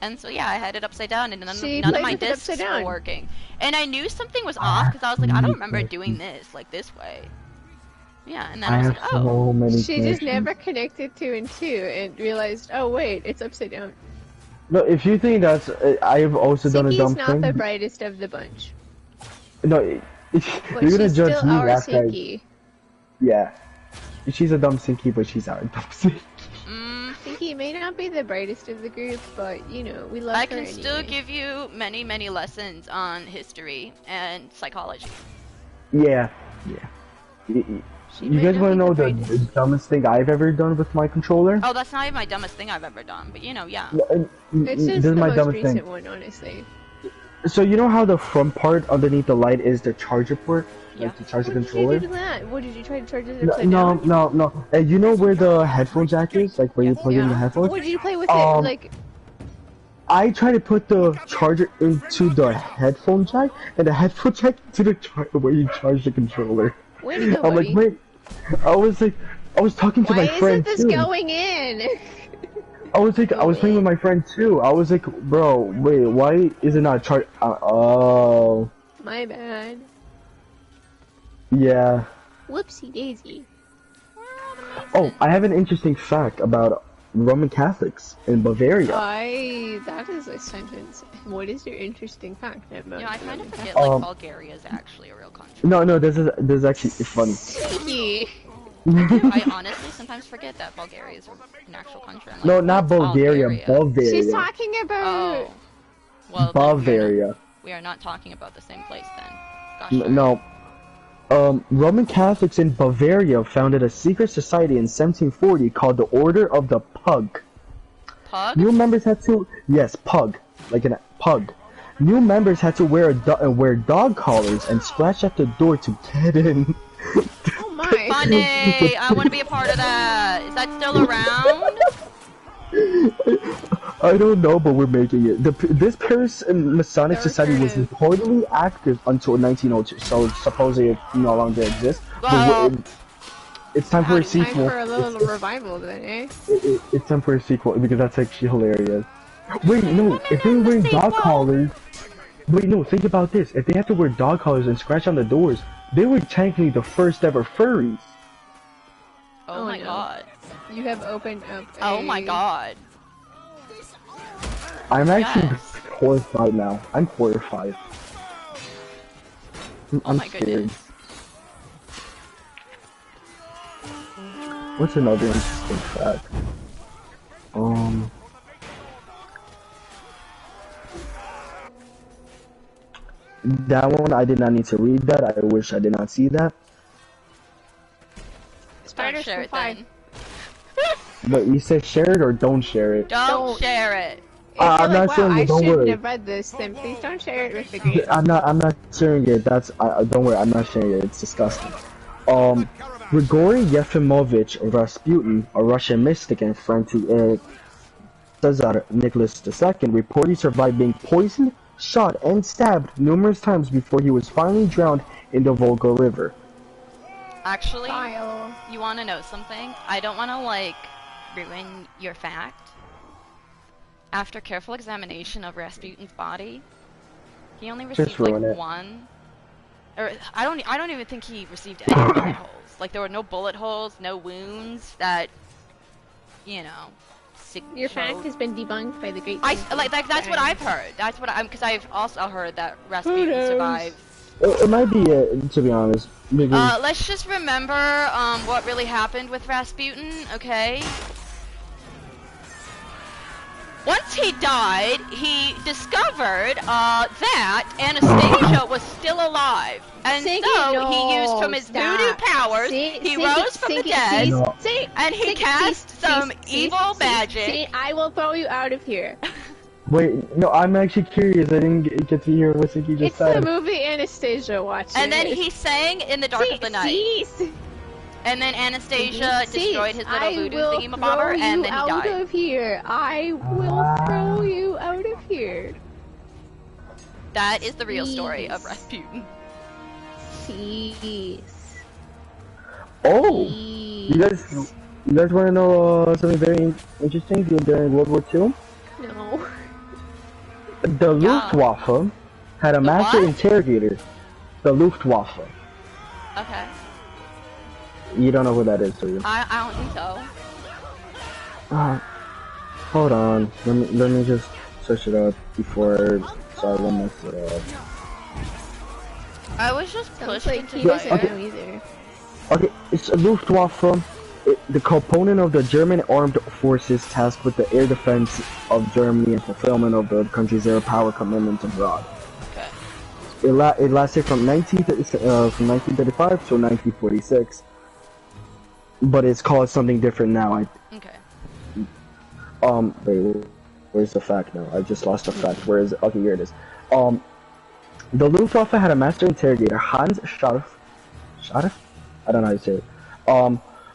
[SPEAKER 1] And so yeah, I had it upside down, and none
[SPEAKER 3] She
[SPEAKER 1] of
[SPEAKER 3] played
[SPEAKER 1] my
[SPEAKER 3] with it
[SPEAKER 1] discs
[SPEAKER 3] upside
[SPEAKER 1] were
[SPEAKER 3] down.
[SPEAKER 1] working. And I knew something was off because I was like, I don't remember doing this like this way. Yeah, and then I was
[SPEAKER 4] have
[SPEAKER 1] like, oh.
[SPEAKER 4] so many
[SPEAKER 3] She just
[SPEAKER 4] connections.
[SPEAKER 3] never connected 2 and 2 and realized, oh wait, it's upside down.
[SPEAKER 4] No, if you think that's... I've also done a dumb
[SPEAKER 3] Sinky's not
[SPEAKER 4] thing.
[SPEAKER 3] the brightest of the bunch.
[SPEAKER 4] No,
[SPEAKER 3] But
[SPEAKER 4] you're gonna
[SPEAKER 3] she's
[SPEAKER 4] judge
[SPEAKER 3] still
[SPEAKER 4] me
[SPEAKER 3] our
[SPEAKER 4] after I...
[SPEAKER 3] Sinky.
[SPEAKER 4] Yeah. She's a dumb Sinky, but she's our dumb Sinky.
[SPEAKER 3] Sinky may not be the brightest of the group, but you know, we love
[SPEAKER 1] I
[SPEAKER 3] her
[SPEAKER 1] can
[SPEAKER 3] anyway.
[SPEAKER 1] still give you many, many lessons on history and psychology.
[SPEAKER 4] Yeah, yeah.
[SPEAKER 3] She
[SPEAKER 4] You
[SPEAKER 3] may
[SPEAKER 4] guys
[SPEAKER 3] not
[SPEAKER 4] want to
[SPEAKER 3] be
[SPEAKER 4] know
[SPEAKER 3] the
[SPEAKER 4] the
[SPEAKER 3] brightest.
[SPEAKER 4] dumbest thing I've ever done with my controller?
[SPEAKER 1] Oh, that's not even my dumbest thing I've ever done, but you know, yeah.
[SPEAKER 3] It's
[SPEAKER 4] This
[SPEAKER 3] just
[SPEAKER 4] is
[SPEAKER 3] the
[SPEAKER 4] my
[SPEAKER 3] most
[SPEAKER 4] dumbest
[SPEAKER 3] recent
[SPEAKER 4] thing.
[SPEAKER 3] one, honestly.
[SPEAKER 4] So you know how the front part underneath the light is the charger port?
[SPEAKER 1] Yeah.
[SPEAKER 4] Like to charge the
[SPEAKER 3] What did you
[SPEAKER 4] controller?
[SPEAKER 3] do to that? What did you try to charge it
[SPEAKER 4] No,
[SPEAKER 3] upside
[SPEAKER 4] no,
[SPEAKER 3] down?
[SPEAKER 4] no, no. You know where the headphone jack is? Like where you plug in the headphones?
[SPEAKER 3] What did you play with it?
[SPEAKER 4] Um,
[SPEAKER 3] Like,
[SPEAKER 4] I tried to put the charger into the headphone jack, and the headphone jack to the where you charge the controller.
[SPEAKER 3] way to go,
[SPEAKER 4] I'm
[SPEAKER 3] buddy.
[SPEAKER 4] like, wait. I was talking to
[SPEAKER 3] Why
[SPEAKER 4] my friend
[SPEAKER 3] isn't this
[SPEAKER 4] too.
[SPEAKER 3] going in?
[SPEAKER 4] I was playing with my friend too. I was like, bro, wait, why is it not charged? Oh,
[SPEAKER 3] My bad.
[SPEAKER 4] yeah.
[SPEAKER 3] Whoopsie daisy.
[SPEAKER 4] Oh, I have an interesting fact about Roman Catholics in Bavaria.
[SPEAKER 3] That is a sentence. What is your interesting fact about?
[SPEAKER 1] You know, I kind of
[SPEAKER 3] Roman
[SPEAKER 1] forget,
[SPEAKER 4] Um,
[SPEAKER 1] like, Bulgaria is actually a real country.
[SPEAKER 4] No, this is actually funny.
[SPEAKER 3] Sinky.
[SPEAKER 1] I honestly sometimes forget that Bulgaria is an actual country. I'm like,
[SPEAKER 4] No, not
[SPEAKER 1] what's
[SPEAKER 4] Bulgaria, Bavaria.
[SPEAKER 3] She's talking about.
[SPEAKER 1] Oh. Well, then
[SPEAKER 4] Bavaria.
[SPEAKER 1] we are not talking about the same place then. Gosh, darn.
[SPEAKER 4] No. Roman Catholics in Bavaria founded a secret society in 1740 called the Order of the Pug.
[SPEAKER 1] Pug?
[SPEAKER 4] New members had to pug, like a pug. New members had to wear wear dog collars and scratch at the door to get in.
[SPEAKER 3] Oh my.
[SPEAKER 1] Funny! I want to be a part of that. Is that still around?
[SPEAKER 4] I don't know, but we're making it. This Paris Masonic
[SPEAKER 3] They're
[SPEAKER 4] Society was
[SPEAKER 3] returning.
[SPEAKER 4] reportedly active until 1902, so supposedly it no longer exists.
[SPEAKER 1] Well,
[SPEAKER 4] But it's time for a
[SPEAKER 3] Time
[SPEAKER 4] sequel.
[SPEAKER 3] for a little revival then, eh?
[SPEAKER 4] It's time for a sequel because that's actually hilarious. Wait, no, if they were wearing dog collars... Wait, no, think about this. If they have to wear dog collars and scratch on the doors, they were technically the first ever furries.
[SPEAKER 1] oh my
[SPEAKER 3] no.
[SPEAKER 1] god.
[SPEAKER 3] You have opened up.
[SPEAKER 1] Oh my god.
[SPEAKER 4] I'm actually
[SPEAKER 1] Yes.
[SPEAKER 4] horrified now. I'm horrified.
[SPEAKER 1] Oh
[SPEAKER 4] I'm
[SPEAKER 1] my
[SPEAKER 4] scared.
[SPEAKER 1] goodness.
[SPEAKER 4] What's another interesting fact? That one I did not need to read that. I wish I did not see that.
[SPEAKER 1] Don't
[SPEAKER 3] Spiders
[SPEAKER 1] share
[SPEAKER 3] from
[SPEAKER 1] it
[SPEAKER 3] 5.
[SPEAKER 1] then.
[SPEAKER 4] But you said share it or don't share it.
[SPEAKER 1] Don't share it.
[SPEAKER 3] If you're
[SPEAKER 4] I'm not
[SPEAKER 3] like,
[SPEAKER 4] sharing
[SPEAKER 3] wow,
[SPEAKER 4] it,
[SPEAKER 3] I
[SPEAKER 4] don't
[SPEAKER 3] shouldn't
[SPEAKER 4] worry.
[SPEAKER 3] have read this, then please don't share it with the group.
[SPEAKER 4] I'm not sharing it. That's don't worry. I'm not sharing it. It's disgusting. Grigory Yefimovich Rasputin, a Russian mystic and friend to Tsar Nicholas II, reportedly survived being poisoned, shot, and stabbed numerous times before he was finally drowned in the Volga River.
[SPEAKER 1] Actually,
[SPEAKER 3] Kyle.
[SPEAKER 1] you want to know something? I don't want to, like, ruin your fact. After careful examination of Rasputin's body, he only received,
[SPEAKER 4] ruin
[SPEAKER 1] like,
[SPEAKER 4] it.
[SPEAKER 1] one... Or, I don't even think he received any bullet holes. Like, there were no bullet holes, no wounds that, you know...
[SPEAKER 3] Your fact has been debunked by the great.
[SPEAKER 1] That's what I've heard. That's what because I've also heard that Rasputin
[SPEAKER 3] knows?
[SPEAKER 1] survived
[SPEAKER 4] It might be it, to be honest. Because
[SPEAKER 1] Let's just remember, what really happened with Rasputin, okay? Once he died, he discovered, that Anastasia was still alive. And
[SPEAKER 3] Sinky,
[SPEAKER 1] so
[SPEAKER 3] no,
[SPEAKER 1] he used from his
[SPEAKER 3] stop.
[SPEAKER 1] voodoo powers, he rose from the dead, and he cast some evil magic.
[SPEAKER 3] I will throw you out of here.
[SPEAKER 4] wait, no, I'm actually curious. I didn't get to hear what Sinky just
[SPEAKER 3] It's
[SPEAKER 4] said.
[SPEAKER 3] the movie Anastasia, watch
[SPEAKER 1] And then
[SPEAKER 3] it.
[SPEAKER 1] he sang in the dark of the night. And then Anastasia destroyed his little voodoo thingy-mabobber, and then he
[SPEAKER 3] out
[SPEAKER 1] died.
[SPEAKER 3] of here. I will throw you out of here.
[SPEAKER 1] That is the real story of Rasputin.
[SPEAKER 3] Peace.
[SPEAKER 4] Oh, you guys want to know something very interesting during World War II?
[SPEAKER 3] No.
[SPEAKER 4] The Luftwaffe had a master
[SPEAKER 1] what?
[SPEAKER 4] interrogator. The Luftwaffe.
[SPEAKER 1] Okay.
[SPEAKER 4] You don't know who that is, do you?
[SPEAKER 1] I don't think so.
[SPEAKER 4] Hold on. Let me just search it up before I mess it up.
[SPEAKER 1] I was just
[SPEAKER 3] Sounds
[SPEAKER 1] pushed
[SPEAKER 3] like
[SPEAKER 1] into
[SPEAKER 3] he
[SPEAKER 1] my...
[SPEAKER 3] doesn't know either.
[SPEAKER 4] Okay, it's a Luftwaffe. The component of the German armed forces tasked with the air defense of Germany and fulfillment of the country's air power commitments abroad.
[SPEAKER 1] Okay.
[SPEAKER 4] It lasted from 1935 to 1946, but it's called something different now.
[SPEAKER 1] Okay.
[SPEAKER 4] Wait, where's the fact now? I just lost the fact. Where is it? Okay, here it is. The Luftwaffe had a master interrogator, Hans Scharf. Scharf? I don't know how to say it.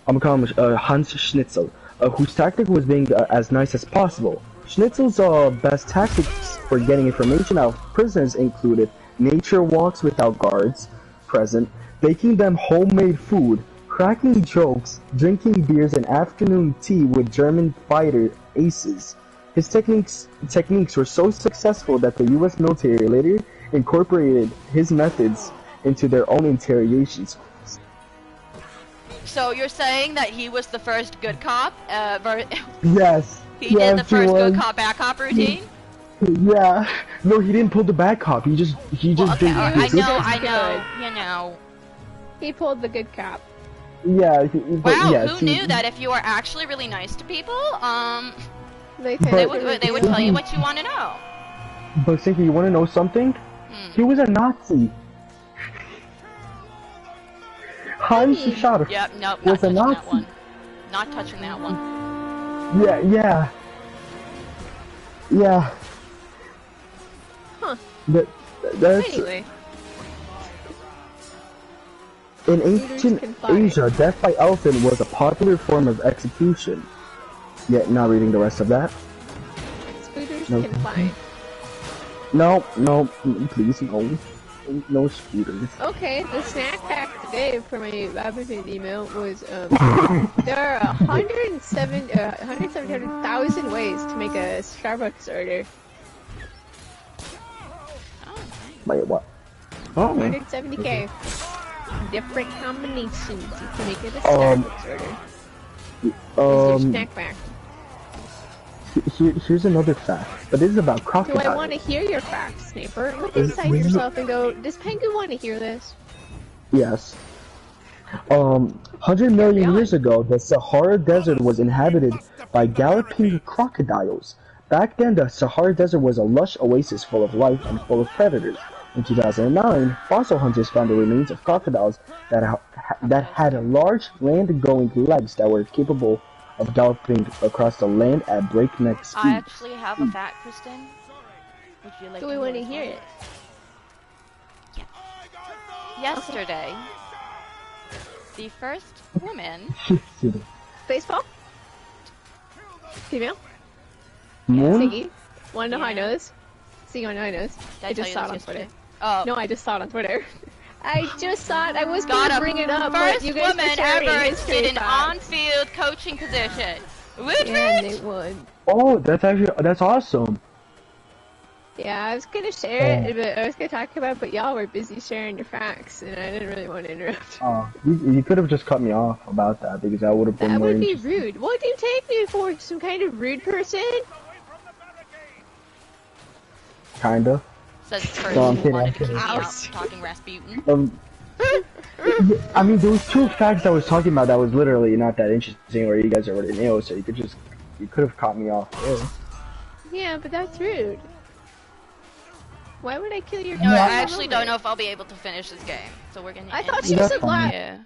[SPEAKER 4] I'm calling him Hans Schnitzel, whose tactic was being as nice as possible. Schnitzel's best tactics for getting information out of prisoners included nature walks without guards present, baking them homemade food, cracking jokes, drinking beers, and afternoon tea with German fighter aces. His techniques were so successful that the U.S. military later incorporated his methods into their own interrogation schools.
[SPEAKER 1] So you're saying that he was the first good cop?
[SPEAKER 4] Yes.
[SPEAKER 1] He did the first good cop, bad cop routine?
[SPEAKER 4] Yeah. No, he didn't pull the bad cop. He just
[SPEAKER 1] Okay,
[SPEAKER 4] did the
[SPEAKER 1] I
[SPEAKER 4] good
[SPEAKER 1] know,
[SPEAKER 4] cop.
[SPEAKER 1] you know.
[SPEAKER 3] He pulled the good cop.
[SPEAKER 4] Yeah.
[SPEAKER 1] Wow,
[SPEAKER 4] yes,
[SPEAKER 1] who knew that if you are actually really nice to people,
[SPEAKER 3] They
[SPEAKER 1] they would tell you what you want to know.
[SPEAKER 4] But Sinky, you want to know something? He was a Nazi. Hans Scharf
[SPEAKER 1] Yep, nope, not
[SPEAKER 4] was a
[SPEAKER 1] touching
[SPEAKER 4] Nazi.
[SPEAKER 1] that one. Not touching that one.
[SPEAKER 4] Yeah.
[SPEAKER 3] Huh.
[SPEAKER 4] That's
[SPEAKER 3] Anyway.
[SPEAKER 4] in ancient Asia, death by elephant was a popular form of execution. Yet, not reading the rest of that.
[SPEAKER 3] Scooters
[SPEAKER 4] No.
[SPEAKER 3] can fly.
[SPEAKER 4] No, please, no scooters.
[SPEAKER 3] Okay, the snack pack today for my Robinson email was, there are 107,000 ways to make a Starbucks order.
[SPEAKER 4] Wait, what? Oh,
[SPEAKER 3] 170k. Different combinations you can make it a Starbucks order. Here's your snack pack.
[SPEAKER 4] Here's another fact, but this is about
[SPEAKER 3] Do
[SPEAKER 4] crocodiles.
[SPEAKER 3] I want to hear your facts, Sniper? Look inside yourself and go, does Pengu want to hear this?
[SPEAKER 4] Yes. 100 million years ago, the Sahara Desert was inhabited by galloping crocodiles. Back then, the Sahara Desert was a lush oasis full of life and full of predators. In 2009, fossil hunters found the remains of crocodiles that had large land-going legs that were capable of galloping across the land at breakneck speed.
[SPEAKER 1] I actually have a fact, Kristen. Would you like
[SPEAKER 3] Do
[SPEAKER 1] to
[SPEAKER 3] we want to
[SPEAKER 1] as
[SPEAKER 3] hear
[SPEAKER 1] well?
[SPEAKER 3] it?
[SPEAKER 1] Yesterday, the first woman...
[SPEAKER 3] Baseball? Female?
[SPEAKER 4] Moon?
[SPEAKER 3] Siggy? Wanna know how I know this? Siggy, wanna know how I know this?
[SPEAKER 1] Did
[SPEAKER 3] I
[SPEAKER 1] tell
[SPEAKER 3] just
[SPEAKER 1] you
[SPEAKER 3] saw it
[SPEAKER 1] this
[SPEAKER 3] on
[SPEAKER 1] yesterday?
[SPEAKER 3] Twitter.
[SPEAKER 1] Oh.
[SPEAKER 3] No, I just saw it on Twitter. I just saw it. I was
[SPEAKER 1] Got
[SPEAKER 3] gonna
[SPEAKER 1] a
[SPEAKER 3] bring it up, but
[SPEAKER 1] first
[SPEAKER 3] you guys
[SPEAKER 1] woman
[SPEAKER 3] were sharing
[SPEAKER 1] ever
[SPEAKER 3] history
[SPEAKER 1] did an
[SPEAKER 3] facts.
[SPEAKER 1] on-field coaching position. Woot
[SPEAKER 3] And
[SPEAKER 1] woot!
[SPEAKER 3] they won.
[SPEAKER 4] Oh, that's awesome.
[SPEAKER 3] Yeah, I was gonna share it, but I was gonna talk about it, but y'all were busy sharing your facts, and I didn't really want to interrupt.
[SPEAKER 4] You could have just cut me off about that because that would have been
[SPEAKER 3] That
[SPEAKER 4] more
[SPEAKER 3] would be
[SPEAKER 4] interesting.
[SPEAKER 3] rude. What do you take me for? Some kind of rude person?
[SPEAKER 4] Kinda.
[SPEAKER 1] Says the person
[SPEAKER 4] No, I'm
[SPEAKER 1] who
[SPEAKER 4] kidding,
[SPEAKER 1] wanted
[SPEAKER 4] I'm
[SPEAKER 1] to keep me
[SPEAKER 4] kidding.
[SPEAKER 1] out talking Rasputin.
[SPEAKER 4] I mean, there was 2 facts I was talking about that was literally not that interesting, or you guys already knew, so you could have caught me off.
[SPEAKER 3] Yeah, but that's rude. Why would I kill your
[SPEAKER 1] No, I
[SPEAKER 3] dog?
[SPEAKER 1] actually don't know if I'll be able to finish this game, so we're gonna.
[SPEAKER 3] I thought
[SPEAKER 1] end
[SPEAKER 3] she
[SPEAKER 1] it.
[SPEAKER 3] said
[SPEAKER 4] fine.
[SPEAKER 3] live.
[SPEAKER 1] Yeah.